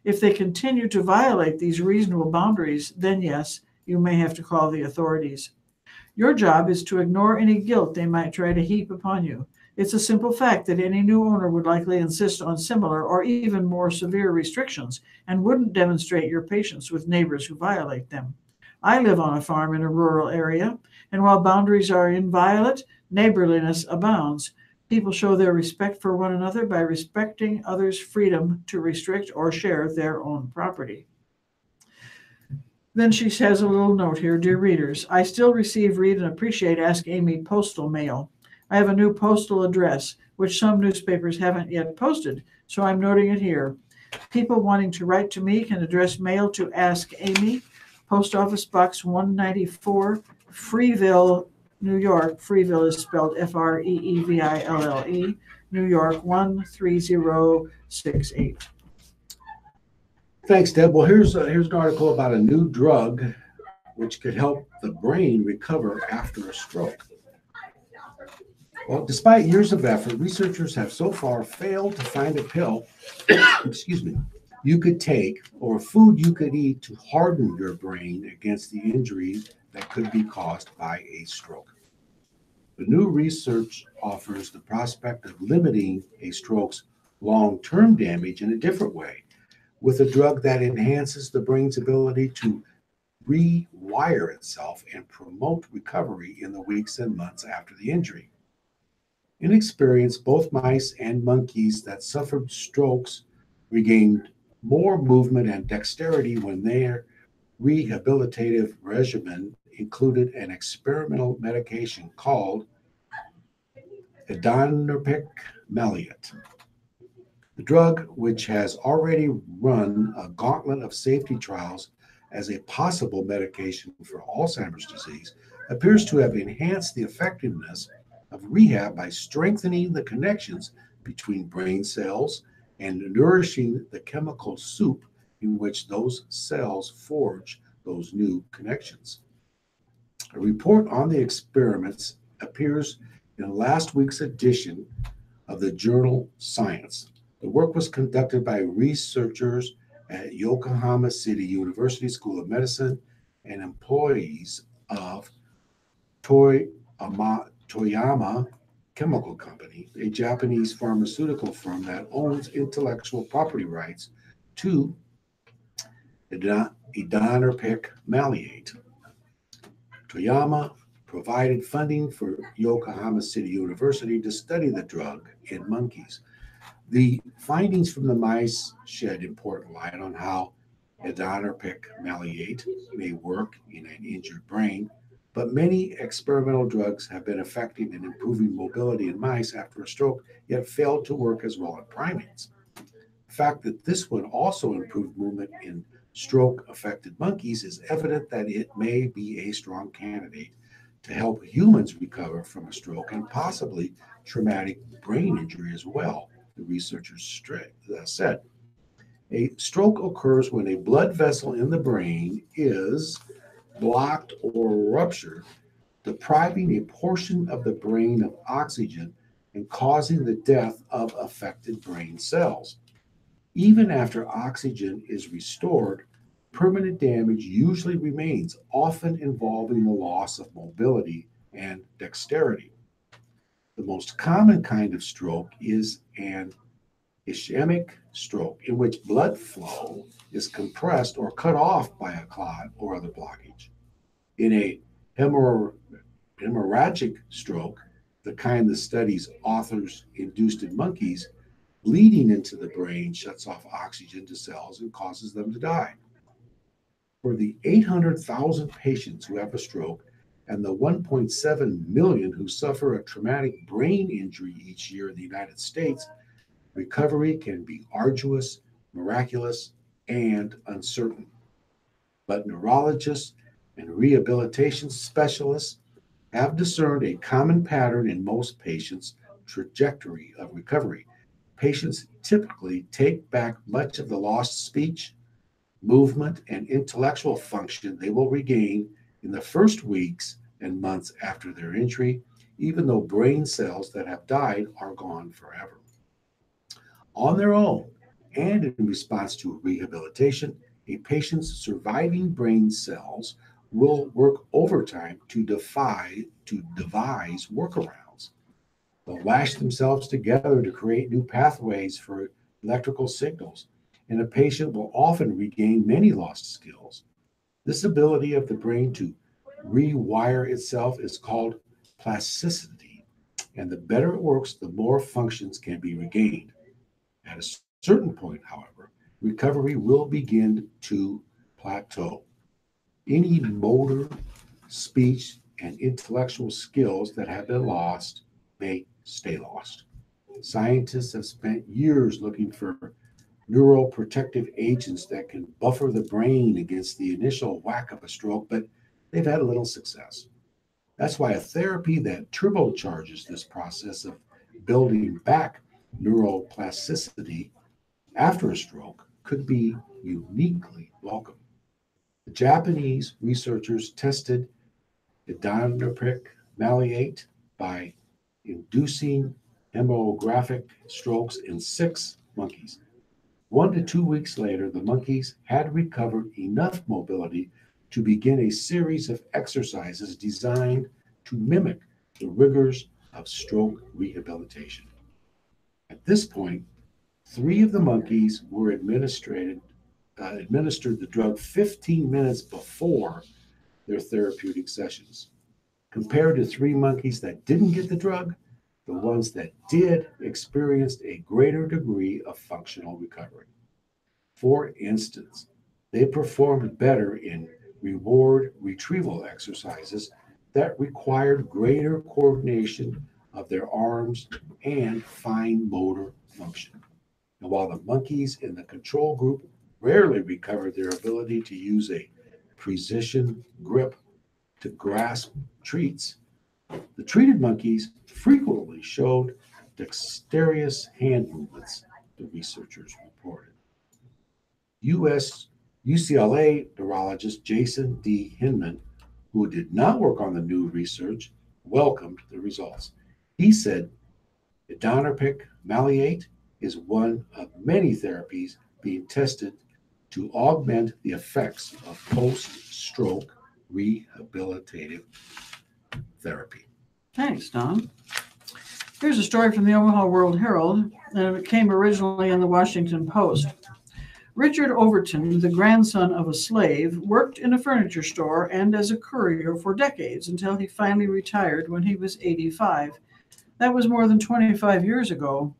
If they continue to violate these reasonable boundaries, then yes, you may have to call the authorities. Your job is to ignore any guilt they might try to heap upon you. It's a simple fact that any new owner would likely insist on similar or even more severe restrictions and wouldn't demonstrate your patience with neighbors who violate them. I live on a farm in a rural area, and while boundaries are inviolate, neighborliness abounds. People show their respect for one another by respecting others' freedom to restrict or share their own property. Then she has a little note here. Dear readers, I still receive, read, and appreciate Ask Amy postal mail. I have a new postal address, which some newspapers haven't yet posted, so I'm noting it here. People wanting to write to me can address mail to Ask Amy, Post Office Box 194, Freeville, New York. Freeville is spelled Freeville, New York 13068. Thanks, Deb. Well, here's an article about a new drug which could help the brain recover after a stroke. Well, despite years of effort, researchers have so far failed to find a pill, excuse me, you could take or food you could eat to harden your brain against the injury that could be caused by a stroke. The new research offers the prospect of limiting a stroke's long-term damage in a different way with a drug that enhances the brain's ability to rewire itself and promote recovery in the weeks and months after the injury. In experience, both mice and monkeys that suffered strokes regained more movement and dexterity when their rehabilitative regimen included an experimental medication called Edonerpic maleate. The drug, which has already run a gauntlet of safety trials as a possible medication for Alzheimer's disease, appears to have enhanced the effectiveness of rehab by strengthening the connections between brain cells and nourishing the chemical soup in which those cells forge those new connections. A report on the experiments appears in last week's edition of the journal Science. The work was conducted by researchers at Yokohama City University School of Medicine and employees of Toyama Chemical Company, a Japanese pharmaceutical firm that owns intellectual property rights to Edonerpic maleate. Toyama provided funding for Yokohama City University to study the drug in monkeys. The findings from the mice shed important light on how Edonerpic maleate may work in an injured brain, but many experimental drugs have been effective in improving mobility in mice after a stroke, yet failed to work as well in primates. The fact that this one also improved movement in stroke-affected monkeys is evident that it may be a strong candidate to help humans recover from a stroke and possibly traumatic brain injury as well, the researchers said. A stroke occurs when a blood vessel in the brain is blocked or ruptured, depriving a portion of the brain of oxygen and causing the death of affected brain cells. Even after oxygen is restored, permanent damage usually remains, often involving the loss of mobility and dexterity. The most common kind of stroke is an ischemic stroke, in which blood flow is compressed or cut off by a clot or other blockage. In a hemorrhagic stroke, the kind the study's authors induced in monkeys, bleeding into the brain shuts off oxygen to cells and causes them to die. For the 800,000 patients who have a stroke and the 1.7 million who suffer a traumatic brain injury each year in the United States, recovery can be arduous, miraculous, and uncertain. But neurologists and rehabilitation specialists have discerned a common pattern in most patients' trajectory of recovery. Patients typically take back much of the lost speech, movement, and intellectual function they will regain in the first weeks and months after their injury, even though brain cells that have died are gone forever. On their own, and in response to rehabilitation, a patient's surviving brain cells will work overtime to devise workarounds. They'll lash themselves together to create new pathways for electrical signals, and a patient will often regain many lost skills. This ability of the brain to rewire itself is called plasticity, and the better it works, the more functions can be regained. At a certain point, however, recovery will begin to plateau. Any motor, speech, and intellectual skills that have been lost may stay lost. Scientists have spent years looking for neuroprotective agents that can buffer the brain against the initial whack of a stroke, but they've had little success. That's why a therapy that turbocharges this process of building back neuroplasticity after a stroke could be uniquely welcome. The Japanese researchers tested Edonerpic maleate by inducing hemorrhagic strokes in 6 monkeys. 1 to 2 weeks later, the monkeys had recovered enough mobility to begin a series of exercises designed to mimic the rigors of stroke rehabilitation. At this point, 3 of the monkeys were administered the drug 15 minutes before their therapeutic sessions. Compared to 3 monkeys that didn't get the drug, the ones that did experienced a greater degree of functional recovery. For instance, they performed better in reward retrieval exercises that required greater coordination of their arms and fine motor function. And while the monkeys in the control group rarely recovered their ability to use a precision grip to grasp treats, the treated monkeys frequently showed dexterous hand movements, the researchers reported. UCLA neurologist Jason D. Hinman, who did not work on the new research, welcomed the results. He said, Idonarpic maleate is one of many therapies being tested to augment the effects of post-stroke rehabilitative therapy. Thanks, Don. Here's a story from the Omaha World Herald, and it came originally in the Washington Post. Richard Overton, the grandson of a slave, worked in a furniture store and as a courier for decades until he finally retired when he was 85. That was more than 25 years ago.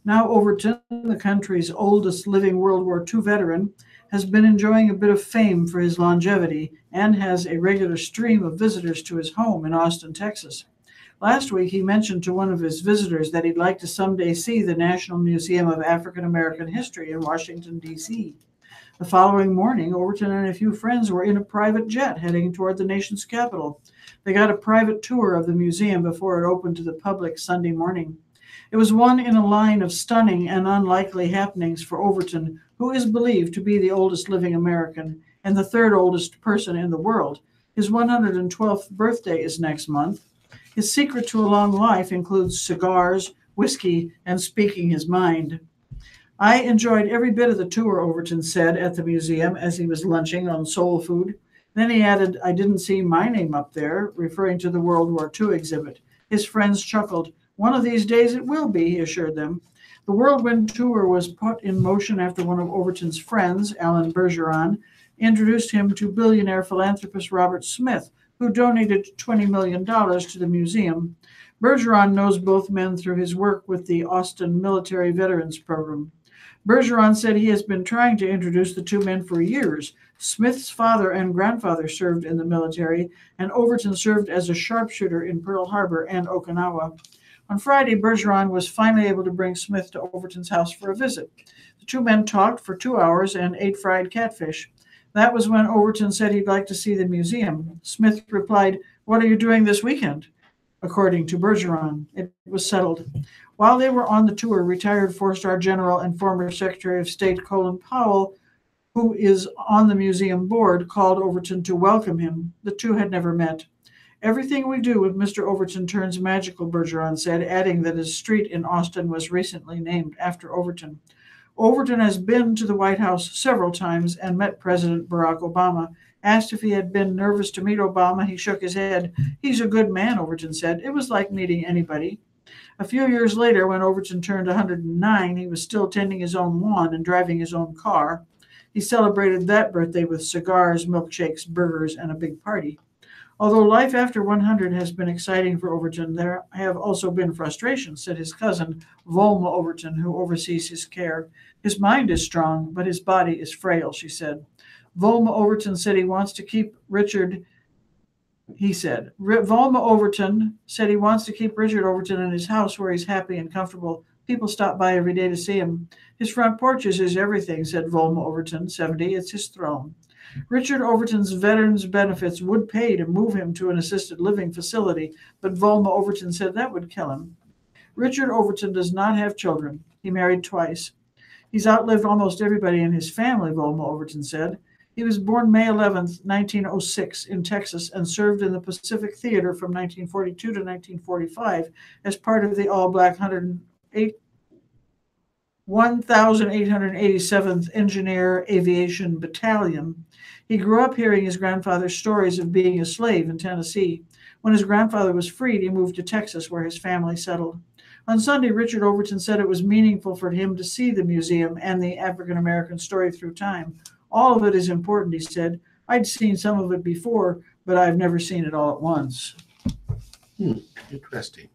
Now Overton, the country's oldest living World War II veteran, has been enjoying a bit of fame for his longevity and has a regular stream of visitors to his home in Austin, Texas. Last week, he mentioned to one of his visitors that he'd like to someday see the National Museum of African American History in Washington, D.C. The following morning, Overton and a few friends were in a private jet heading toward the nation's capital. They got a private tour of the museum before it opened to the public Sunday morning. It was one in a line of stunning and unlikely happenings for Overton, who is believed to be the oldest living American and the third oldest person in the world. His 112th birthday is next month. His secret to a long life includes cigars, whiskey, and speaking his mind. I enjoyed every bit of the tour, Overton said at the museum as he was lunching on soul food. Then he added, I didn't see my name up there, referring to the World War II exhibit. His friends chuckled. One of these days it will be, he assured them. The whirlwind tour was put in motion after one of Overton's friends, Alan Bergeron, introduced him to billionaire philanthropist Robert Smith, who donated $20 million to the museum. Bergeron knows both men through his work with the Austin Military Veterans Program. Bergeron said he has been trying to introduce the two men for years. Smith's father and grandfather served in the military, and Overton served as a sharpshooter in Pearl Harbor and Okinawa. On Friday, Bergeron was finally able to bring Smith to Overton's house for a visit. The two men talked for 2 hours and ate fried catfish. That was when Overton said he'd like to see the museum. Smith replied, What are you doing this weekend? According to Bergeron, it was settled. While they were on the tour, retired four-star general and former Secretary of State Colin Powell, who is on the museum board, called Overton to welcome him. The two had never met. Everything we do with Mr. Overton turns magical, Bergeron said, adding that his street in Austin was recently named after Overton. Overton has been to the White House several times and met President Barack Obama. Asked if he had been nervous to meet Obama, he shook his head. He's a good man, Overton said. It was like meeting anybody. A few years later, when Overton turned 109, he was still tending his own lawn and driving his own car. He celebrated that birthday with cigars, milkshakes, burgers, and a big party. Although life after 100 has been exciting for Overton, there have also been frustrations, said his cousin, Volma Overton, who oversees his care. His mind is strong, but his body is frail, she said. Volma Overton said Volma Overton said he wants to keep Richard Overton in his house where he's happy and comfortable. People stop by every day to see him. His front porch is his everything, said Volma Overton, 70. It's his throne. Richard Overton's veterans benefits would pay to move him to an assisted living facility, but Volma Overton said that would kill him. Richard Overton does not have children. He married twice. He's outlived almost everybody in his family, Volma Overton said. He was born May 11, 1906, in Texas and served in the Pacific Theater from 1942 to 1945 as part of the all-black 108 1,887th Engineer Aviation Battalion. He grew up hearing his grandfather's stories of being a slave in Tennessee. When his grandfather was freed, he moved to Texas, where his family settled. On Sunday, Richard Overton said it was meaningful for him to see the museum and the African American story through time. All of it is important, he said. I'd seen some of it before, but I've never seen it all at once. Interesting.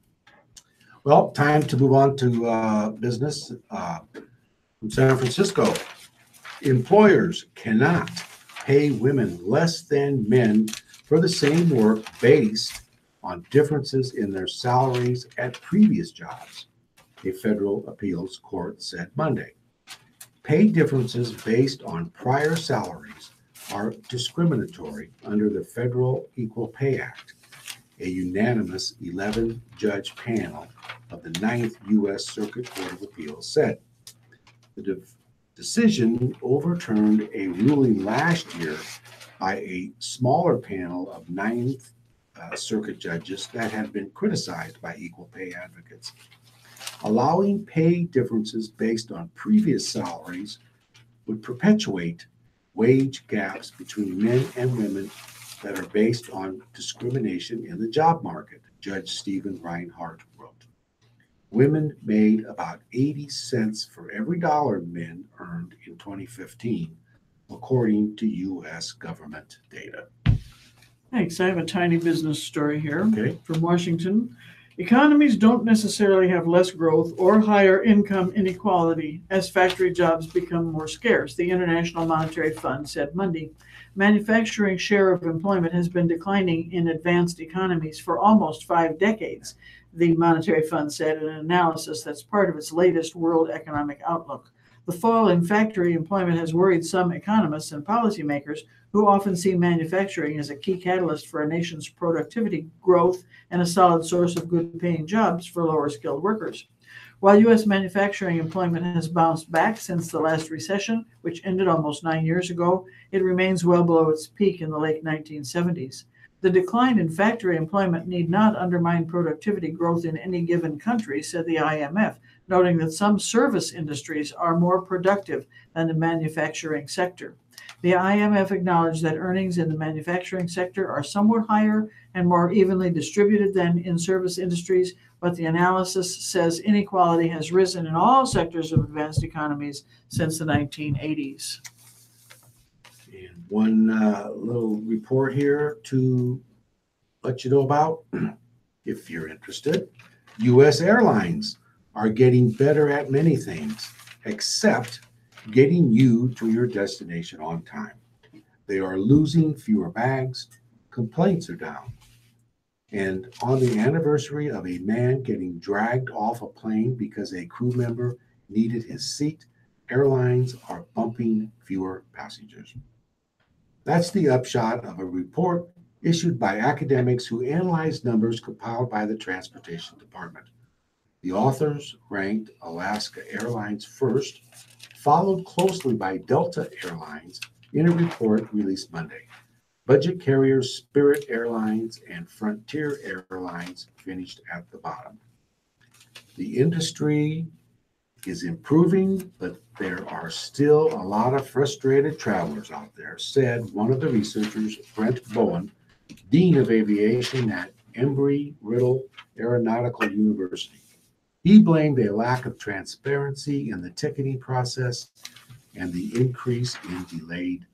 Well, time to move on to business from San Francisco. Employers cannot pay women less than men for the same work based on differences in their salaries at previous jobs, a federal appeals court said Monday. Pay differences based on prior salaries are discriminatory under the Federal Equal Pay Act, a unanimous 11-judge panel of the 9th U.S. Circuit Court of Appeals said. The decision overturned a ruling last year by a smaller panel of 9th Circuit judges that had been criticized by equal pay advocates. Allowing pay differences based on previous salaries would perpetuate wage gaps between men and women that are based on discrimination in the job market, Judge Stephen Reinhart wrote. Women made about 80 cents for every dollar men earned in 2015, according to U.S. government data. Thanks. I have a tiny business story here Okay. from Washington. Economies don't necessarily have less growth or higher income inequality as factory jobs become more scarce, the International Monetary Fund said Monday. Manufacturing share of employment has been declining in advanced economies for almost 5 decades, the Monetary Fund said in an analysis that's part of its latest World Economic Outlook. The fall in factory employment has worried some economists and policymakers who often see manufacturing as a key catalyst for a nation's productivity growth and a solid source of good-paying jobs for lower-skilled workers. While U.S. manufacturing employment has bounced back since the last recession, which ended almost 9 years ago, it remains well below its peak in the late 1970s. The decline in factory employment need not undermine productivity growth in any given country, said the IMF, noting that some service industries are more productive than the manufacturing sector. The IMF acknowledged that earnings in the manufacturing sector are somewhat higher and more evenly distributed than in service industries, but the analysis says inequality has risen in all sectors of advanced economies since the 1980s. And one little report here to let you know about, if you're interested. U.S. airlines are getting better at many things, except getting you to your destination on time. They are losing fewer bags, complaints are down. And on the anniversary of a man getting dragged off a plane because a crew member needed his seat, airlines are bumping fewer passengers. That's the upshot of a report issued by academics who analyzed numbers compiled by the Transportation Department. The authors ranked Alaska Airlines first, followed closely by Delta Airlines in a report released Monday. Budget carriers Spirit Airlines and Frontier Airlines finished at the bottom. The industry is improving, but there are still a lot of frustrated travelers out there, said one of the researchers, Brent Bowen, Dean of Aviation at Embry-Riddle Aeronautical University. He blamed a lack of transparency in the ticketing process and the increase in delayed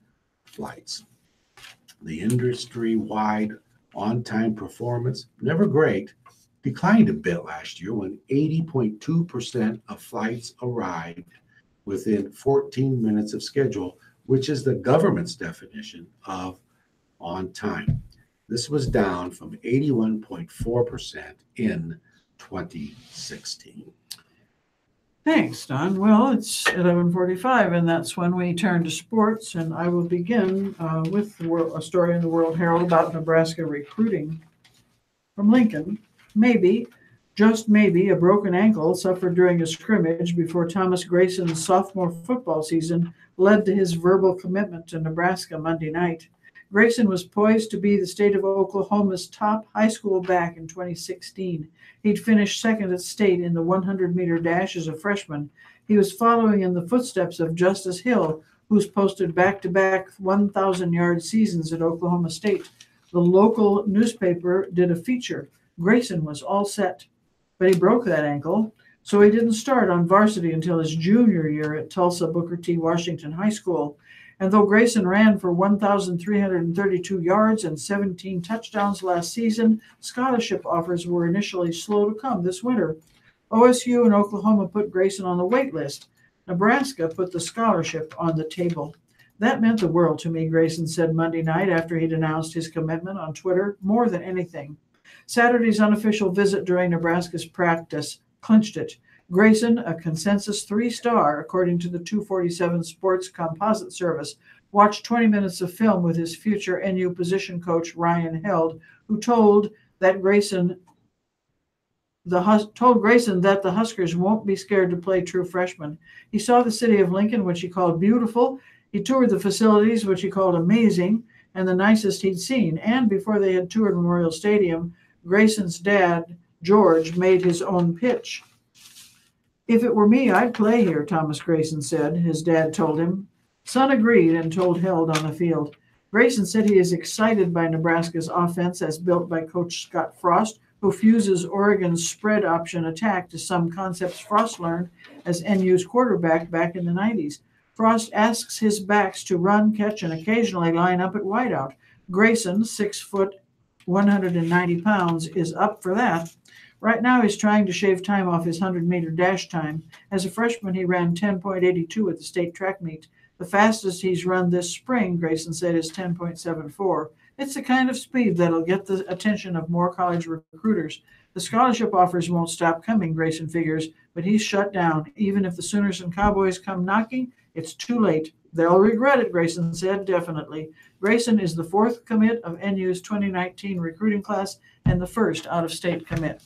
flights. The industry-wide on-time performance, never great, declined a bit last year when 80.2% of flights arrived within 14 minutes of schedule, which is the government's definition of on time. This was down from 81.4% in 2016. Thanks, Don. Well, it's 11:45, and that's when we turn to sports, and I will begin with a story in the World Herald about Nebraska recruiting. From Lincoln, maybe, just maybe, a broken ankle suffered during a scrimmage before Thomas Grayson's sophomore football season led to his verbal commitment to Nebraska Monday night. Grayson was poised to be the state of Oklahoma's top high school back in 2016. He'd finished second at state in the 100-meter dash as a freshman. He was following in the footsteps of Justice Hill, who's posted back-to-back 1,000-yard seasons at Oklahoma State. The local newspaper did a feature. Grayson was all set, but he broke that ankle, so he didn't start on varsity until his junior year at Tulsa Booker T. Washington High School. And though Grayson ran for 1,332 yards and 17 touchdowns last season, scholarship offers were initially slow to come this winter. OSU and Oklahoma put Grayson on the wait list. Nebraska put the scholarship on the table. That meant the world to me, Grayson said Monday night after he'd announced his commitment on Twitter, more than anything. Saturday's unofficial visit during Nebraska's practice clinched it. Grayson, a consensus 3-star, according to the 247 Sports Composite Service, watched 20 minutes of film with his future NU position coach Ryan Held, who told Grayson that the Huskers won't be scared to play true freshmen. He saw the city of Lincoln, which he called beautiful. He toured the facilities, which he called amazing, and the nicest he'd seen. And before they had toured Memorial Stadium, Grayson's dad, George, made his own pitch. "If it were me, I'd play here," Thomas Grayson said, his dad told him. Son agreed and told Held on the field. Grayson said he is excited by Nebraska's offense as built by Coach Scott Frost, who fuses Oregon's spread option attack to some concepts Frost learned as NU's quarterback back in the 90s. Frost asks his backs to run, catch, and occasionally line up at wideout. Grayson, 6 foot, 190 pounds, is up for that. Right now, he's trying to shave time off his 100-meter dash time. As a freshman, he ran 10.82 at the state track meet. The fastest he's run this spring, Grayson said, is 10.74. It's the kind of speed that'll get the attention of more college recruiters. The scholarship offers won't stop coming, Grayson figures, but he's shut down. Even if the Sooners and Cowboys come knocking, it's too late. They'll regret it, Grayson said, definitely. Grayson is the 4th commit of NU's 2019 recruiting class and the first out-of-state commit.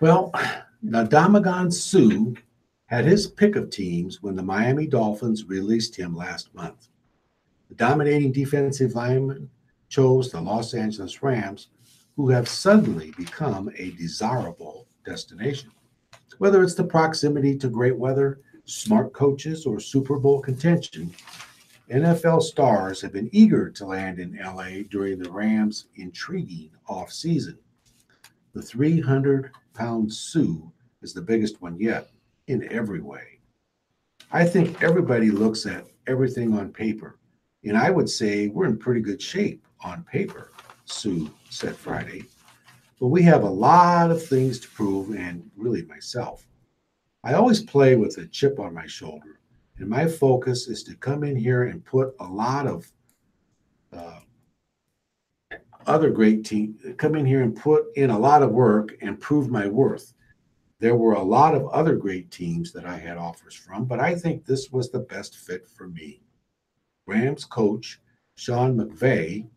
Well, Ndamukong Suh had his pick of teams when the Miami Dolphins released him last month. The dominating defensive lineman chose the Los Angeles Rams, who have suddenly become a desirable destination. Whether it's the proximity to great weather, smart coaches, or Super Bowl contention, NFL stars have been eager to land in LA during the Rams' intriguing offseason. The 300-pound Suh is the biggest one yet, in every way. I think everybody looks at everything on paper, and I would say we're in pretty good shape on paper, Suh said Friday. But we have a lot of things to prove, and really myself. I always play with a chip on my shoulder, and my focus is to come in here and put a lot of other great teams, come in here and put in a lot of work and prove my worth. There were a lot of other great teams that I had offers from, but I think this was the best fit for me. Rams coach Sean McVay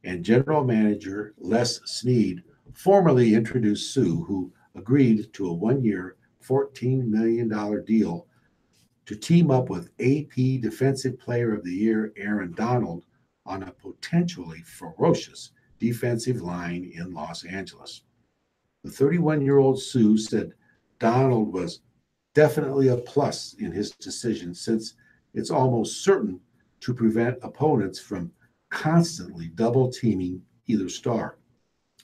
and general manager Les Snead formally introduced Suh, who agreed to a 1-year, $14 million deal to team up with AP Defensive Player of the Year Aaron Donald on a potentially ferocious defensive line in Los Angeles. The 31-year-old Suh said Donald was definitely a plus in his decision, since it's almost certain to prevent opponents from constantly double-teaming either star.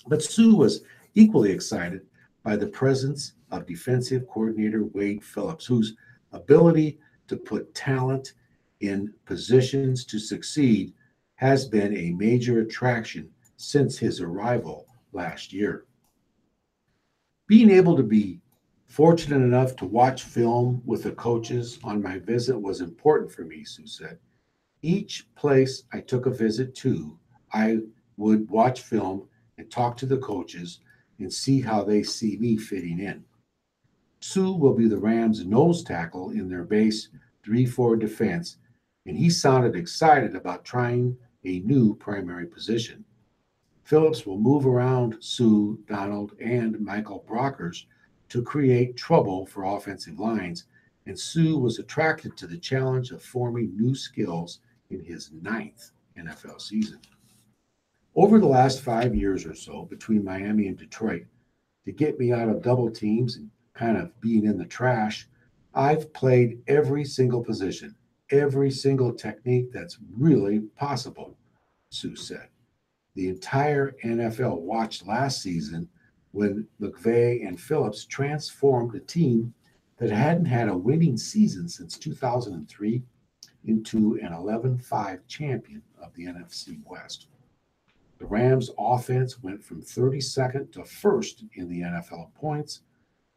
But Suh was equally excited by the presence of defensive coordinator Wade Phillips, whose ability to put talent in positions to succeed has been a major attraction since his arrival last year. Being able to be fortunate enough to watch film with the coaches on my visit was important for me, Suh said. Each place I took a visit to, I would watch film and talk to the coaches and see how they see me fitting in. Suh will be the Rams' nose tackle in their base 3-4 defense, and he sounded excited about trying a new primary position. Phillips will move around Suh, Donald, and Michael Brockers to create trouble for offensive lines, and Suh was attracted to the challenge of forming new skills in his 9th NFL season. Over the last 5 years or so, between Miami and Detroit, to get me out of double teams and kind of being in the trash. I've played every single position, every single technique that's really possible, Sue said. The entire NFL watched last season when McVay and Phillips transformed a team that hadn't had a winning season since 2003 into an 11-5 champion of the NFC West. The Rams' offense went from 32nd to 1st in the NFL points,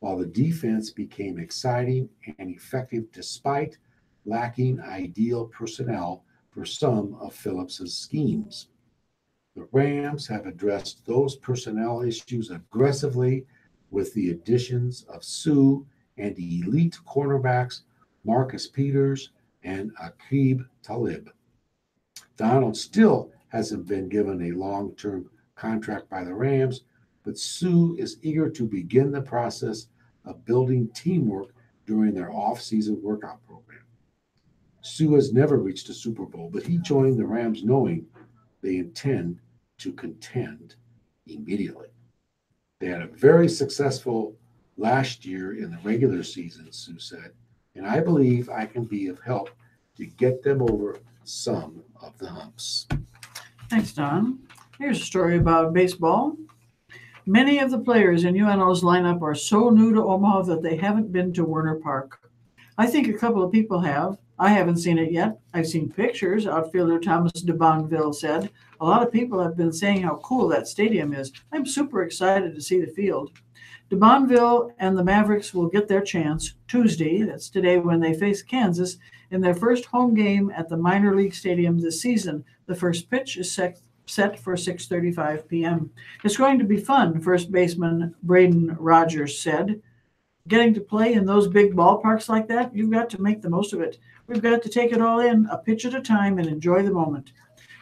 while the defense became exciting and effective despite lacking ideal personnel for some of Phillips's schemes. The Rams have addressed those personnel issues aggressively with the additions of Sue and elite cornerbacks Marcus Peters and Aqib Talib. Donald still hasn't been given a long-term contract by the Rams, but Sue is eager to begin the process of building teamwork during their off-season workout program. Sue has never reached a Super Bowl, but he joined the Rams knowing they intend to contend immediately. They had a very successful last year in the regular season, Sue said, and I believe I can be of help to get them over some of the humps. Thanks, Don. Here's a story about baseball. Many of the players in UNO's lineup are so new to Omaha that they haven't been to Werner Park. I think a couple of people have. I haven't seen it yet. I've seen pictures, outfielder Thomas de Bonville said. A lot of people have been saying how cool that stadium is. I'm super excited to see the field. De Bonville and the Mavericks will get their chance Tuesday, that's today, when they face Kansas in their first home game at the minor league stadium this season. The first pitch is set for 6:35 p.m. It's going to be fun, first baseman Braden Rogers said. Getting to play in those big ballparks like that, you've got to make the most of it. We've got to take it all in, a pitch at a time, and enjoy the moment.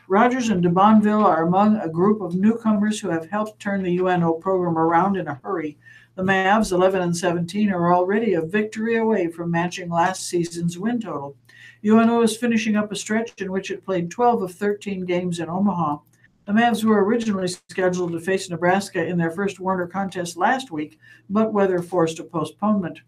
Rogers and de Bonville are among a group of newcomers who have helped turn the UNO program around in a hurry. The Mavs, 11-17, are already a victory away from matching last season's win total. UNO is finishing up a stretch in which it played 12 of 13 games in Omaha. The Mavs were originally scheduled to face Nebraska in their first Werner contest last week, but weather forced a postponement.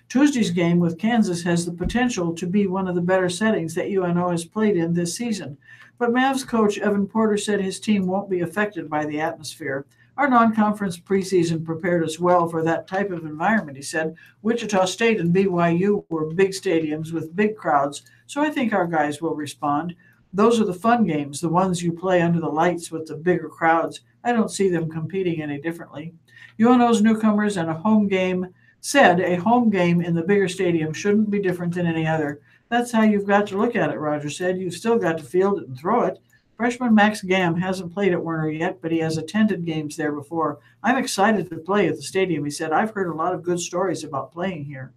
Tuesday's game with Kansas has the potential to be one of the better settings that UNO has played in this season. But Mavs coach Evan Porter said his team won't be affected by the atmosphere. Our non-conference preseason prepared us well for that type of environment, he said. Wichita State and BYU were big stadiums with big crowds, so I think our guys will respond. Those are the fun games, the ones you play under the lights with the bigger crowds. I don't see them competing any differently. UNO's newcomers and a home game in the bigger stadium shouldn't be different than any other. That's how you've got to look at it, Rogers said. You've still got to field it and throw it. Freshman Max Gamm hasn't played at Werner yet, but he has attended games there before. I'm excited to play at the stadium, he said. I've heard a lot of good stories about playing here.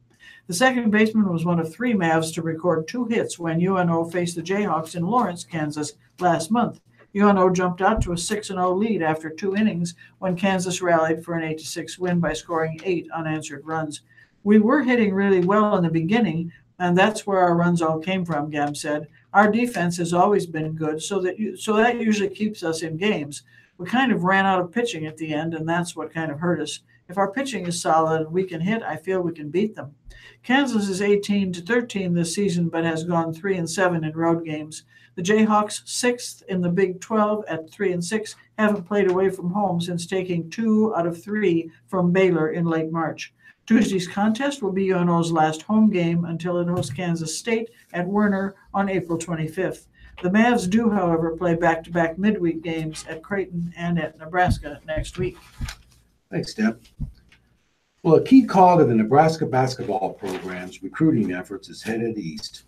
The second baseman was one of three Mavs to record 2 hits when UNO faced the Jayhawks in Lawrence, Kansas last month. UNO jumped out to a 6-0 lead after 2 innings when Kansas rallied for an 8-6 win by scoring 8 unanswered runs. We were hitting really well in the beginning, and that's where our runs all came from, Gamm said. Our defense has always been good, so that usually keeps us in games. We kind of ran out of pitching at the end, and that's what kind of hurt us. If our pitching is solid and we can hit, I feel we can beat them. Kansas is 18-13 this season, but has gone 3-7 in road games. The Jayhawks, 6th in the Big 12 at 3-6, haven't played away from home since taking 2 out of 3 from Baylor in late March. Tuesday's contest will be UNO's last home game until it hosts Kansas State at Werner on April 25th. The Mavs do, however, play back-to-back midweek games at Creighton and at Nebraska next week. Thanks, Deb. Well, a key call to the Nebraska basketball program's recruiting efforts is headed east.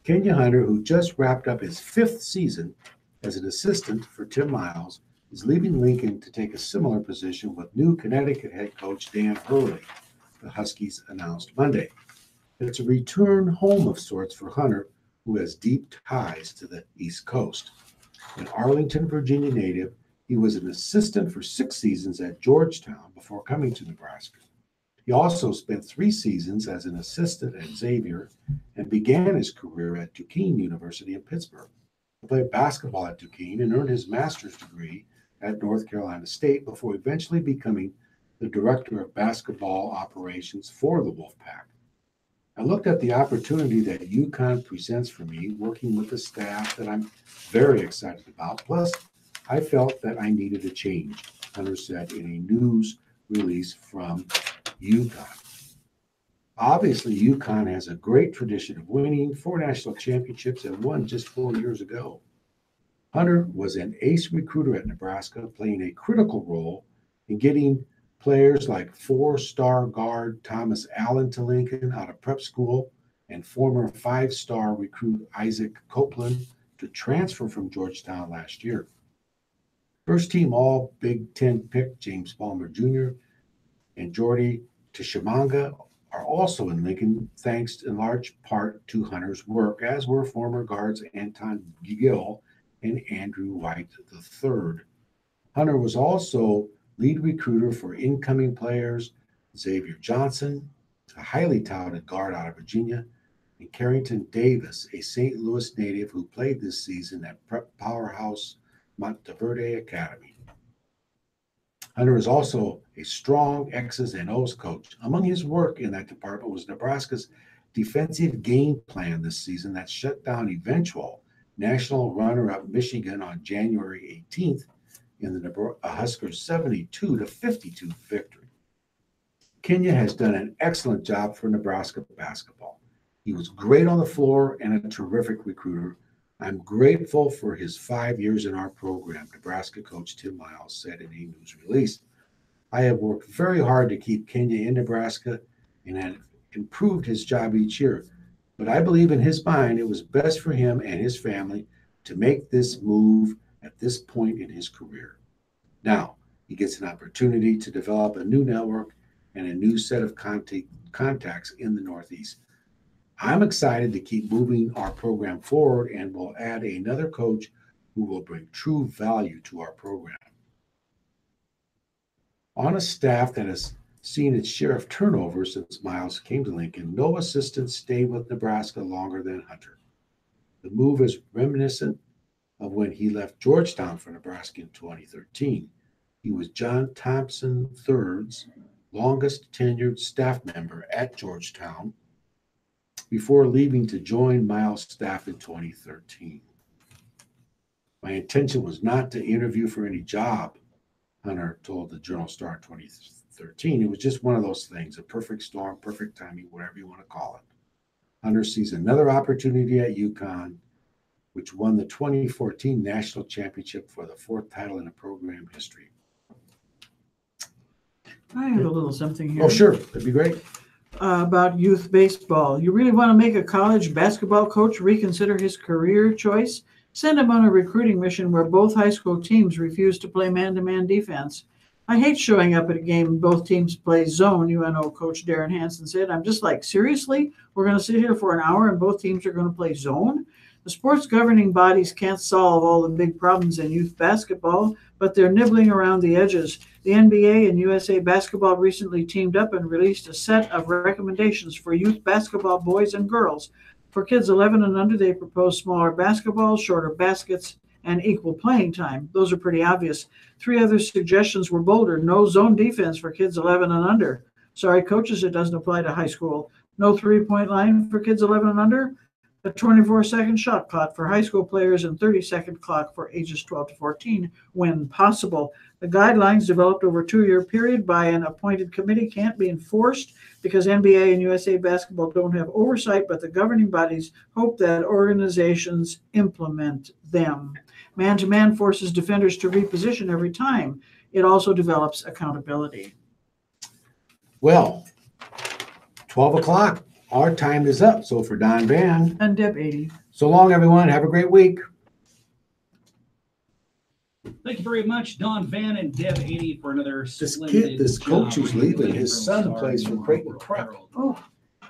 Kenya Hunter, who just wrapped up his 5th season as an assistant for Tim Miles, is leaving Lincoln to take a similar position with new Connecticut head coach Dan Hurley, the Huskies announced Monday. It's a return home of sorts for Hunter, who has deep ties to the East Coast. An Arlington, Virginia native, he was an assistant for 6 seasons at Georgetown before coming to Nebraska. He also spent 3 seasons as an assistant at Xavier and began his career at Duquesne University in Pittsburgh. He played basketball at Duquesne and earned his master's degree at North Carolina State before eventually becoming the director of basketball operations for the Wolfpack. I looked at the opportunity that UConn presents for me, working with a staff that I'm very excited about. Plus, I felt that I needed a change, Hunter said in a news release from UConn. Obviously, UConn has a great tradition of winning 4 national championships and one just 4 years ago. Hunter was an ace recruiter at Nebraska, playing a critical role in getting players like 4-star guard Thomas Allen to Lincoln out of prep school and former 5-star recruit Isaac Copeland to transfer from Georgetown last year. First team All Big Ten pick James Palmer Jr. and Jordy Tishimanga are also in Lincoln, thanks in large part to Hunter's work, as were former guards Anton Gill and Andrew White III. Hunter was also lead recruiter for incoming players Xavier Johnson, a highly touted guard out of Virginia, and Carrington Davis, a St. Louis native who played this season at prep powerhouse Monteverde Academy. Hunter is also a strong X's and O's coach. Among his work in that department was Nebraska's defensive game plan this season that shut down eventual national runner-up Michigan on January 18th in the Huskers' 72-52 victory. Kenya has done an excellent job for Nebraska basketball. He was great on the floor and a terrific recruiter. I'm grateful for his 5 years in our program, Nebraska coach Tim Miles said in a news release. I have worked very hard to keep Kenya in Nebraska and have improved his job each year. But I believe in his mind it was best for him and his family to make this move at this point in his career. Now, he gets an opportunity to develop a new network and a new set of contacts in the Northeast. I'm excited to keep moving our program forward and will add another coach who will bring true value to our program. On a staff that has seen its share of turnover since Miles came to Lincoln, no assistant stayed with Nebraska longer than Hunter. The move is reminiscent of when he left Georgetown for Nebraska in 2013. He was John Thompson III's longest tenured staff member at Georgetown before leaving to join Miles' staff in 2013. My intention was not to interview for any job, Hunter told the Journal Star in 2013. It was just one of those things, a perfect storm, perfect timing, whatever you want to call it. Hunter sees another opportunity at UConn, which won the 2014 national championship for the 4th title in the program history. I have a little something here. Oh, sure. That'd be great. About youth baseball. You really want to make a college basketball coach reconsider his career choice? Send him on a recruiting mission where both high school teams refuse to play man-to-man defense. I hate showing up at a game and both teams play zone, UNO coach Darren Hansen said. I'm just like, seriously? We're going to sit here for an hour and both teams are going to play zone? The sports governing bodies can't solve all the big problems in youth basketball, but they're nibbling around the edges. The NBA and USA Basketball recently teamed up and released a set of recommendations for youth basketball boys and girls. For kids 11 and under, they propose smaller basketballs, shorter baskets, and equal playing time. Those are pretty obvious. 3 other suggestions were bolder. No zone defense for kids 11 and under. Sorry, coaches, it doesn't apply to high school. No three-point line for kids 11 and under. A 24-second shot clock for high school players and 30-second clock for ages 12 to 14 when possible. The guidelines developed over a 2-year period by an appointed committee can't be enforced because NBA and USA Basketball don't have oversight, but the governing bodies hope that organizations implement them. Man-to-man forces defenders to reposition every time. It also develops accountability. Well, 12 o'clock. Our time is up. So for Don Van And Deb 80. So long, everyone. Have a great week. Thank you very much, Don Van and Deb 80 for another This coach who's leaving, his son plays for Creighton Prep. Oh,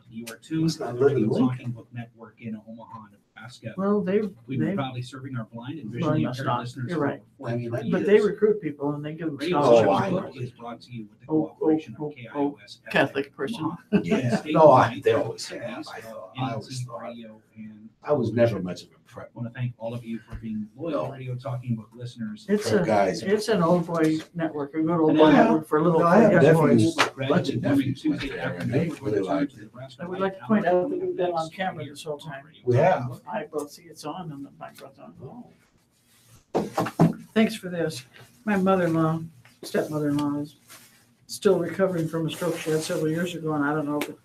You are tuned to the not living Radio in Talking Book Network in Omaha, Nebraska. well, We've been proudly serving our blind and visually Well, impaired not. listeners You're right. for I mean, 43 but years. they recruit people and they give them Radio Oh, Talking I Book know. is brought to you with the Oh, cooperation oh, of oh, KIOS. Catholic person. Omaha, Yeah. state No, wide, they always have. NBC, I always thought. radio, and I was never much of a I want to thank all of you for being loyal Radio Talking Book listeners. Guys. It's an old boy network, a good old boy Yeah. network for little. No, I have young nephews. boys. Bunch of nephews went Tuesday there, and afternoon they for really the liked Turn to it. Nebraska I would Light like to Hour. point out that we've been on camera this whole time. We have. I both see it's on and the microphone's on. Oh. Thanks for this. My mother-in-law, stepmother-in-law is still recovering from a stroke she had several years ago, and I don't know, but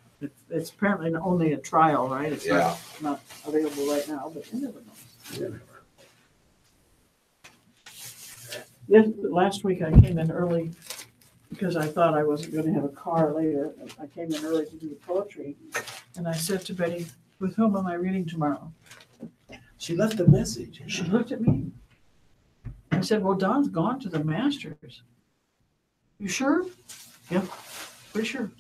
it's apparently only a trial, right? It's Yeah. not available right now, but you never know. Last week I came in early because I thought I wasn't going to have a car later. I came in early to do the poetry, and I said to Betty, "With whom am I reading tomorrow?" She left a message. She looked at me. I said, "Well, Don's gone to the Masters." "You sure?" "Yeah, pretty sure."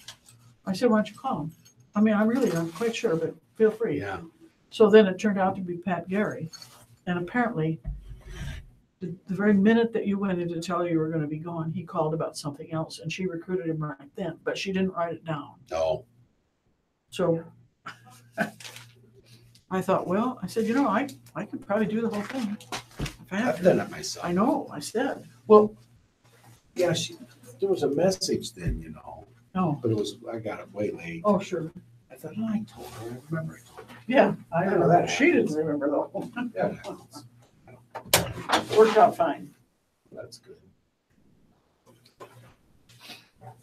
I said, "Why don't you call him?" I mean, I'm quite sure, but feel free. Yeah. So then it turned out to be Pat Gary. And apparently, the very minute that you went in to tell her you were going to be gone, he called about something else, and she recruited him right then, but she didn't write it down. No. So I thought, well, I said, I could probably do the whole thing. If I have I've to. done it myself. I know, I said. Well, yeah, there was a message then, No. but I got it way late. Oh, sure. I thought, I told her, I remember I told her. Yeah, I I know remember that that. She didn't remember though. Yeah, that happens. Worked out fine. That's good.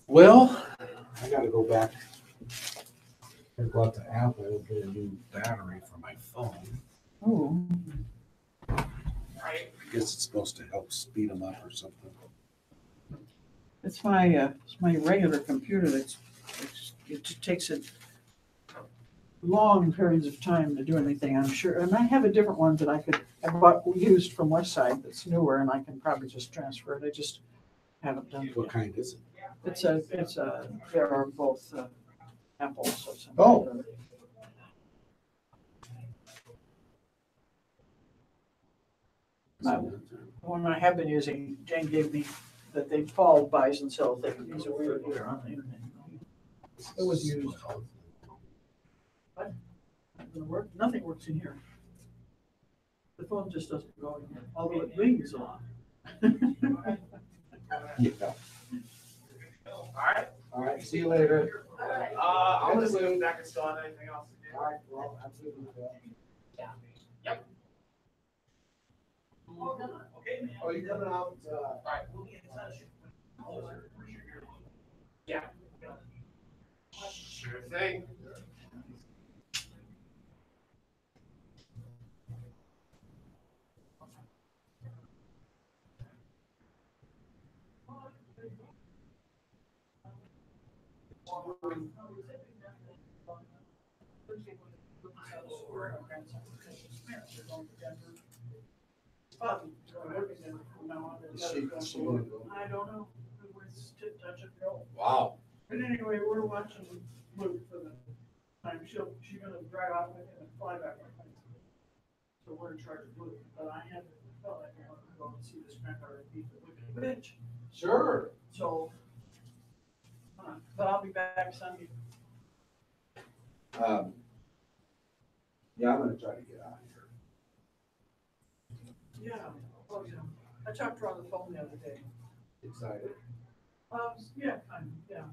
Well, I gotta go back and go out to Apple and get a new battery for my phone. Oh, I guess it's supposed to help speed them up or something. it's my regular computer it just takes it long periods of time to do anything, I'm sure. And I have a different one that I used from Westside that's newer, and I can probably just transfer it. I just haven't done it What yet. kind is it? There are both Apple. So Oh. The one I have been using, Jane gave me that they fall buys and sell things. These are weird here on the internet. It was used. Not gonna work. Nothing works in here. The phone just doesn't go in here, although it rings a lot. Yeah. All right, see you later. I'm assuming that could still have anything else to do. All right, well, absolutely. Yep. Okay, man. Oh, you coming out, All right, we'll be in touch. Yeah. Sure thing. Is she gonna go? I don't know. We're touch and go. Wow. But anyway, we're watching Luke for the time. She's gonna drive out with him and fly back with him. So we're in charge of Luke. But I haven't felt like I want to go and see this grandmother beat the wicked witch. Sure. So, but I'll be back Sunday. Yeah, I'm gonna try to get out of here. Yeah. Oh, yeah. I talked to her on the phone the other day. Excited. Yeah, kind of, yeah.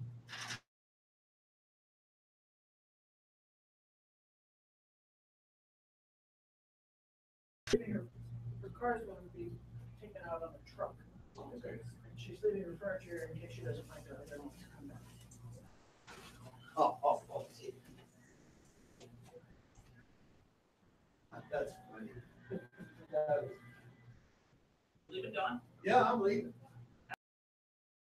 Her car's going to be taken out on a truck. Okay. And she's leaving her furniture in case she doesn't find out. I don't have to come back. Oh. That's funny. Leave it, Don? Yeah, I'm leaving.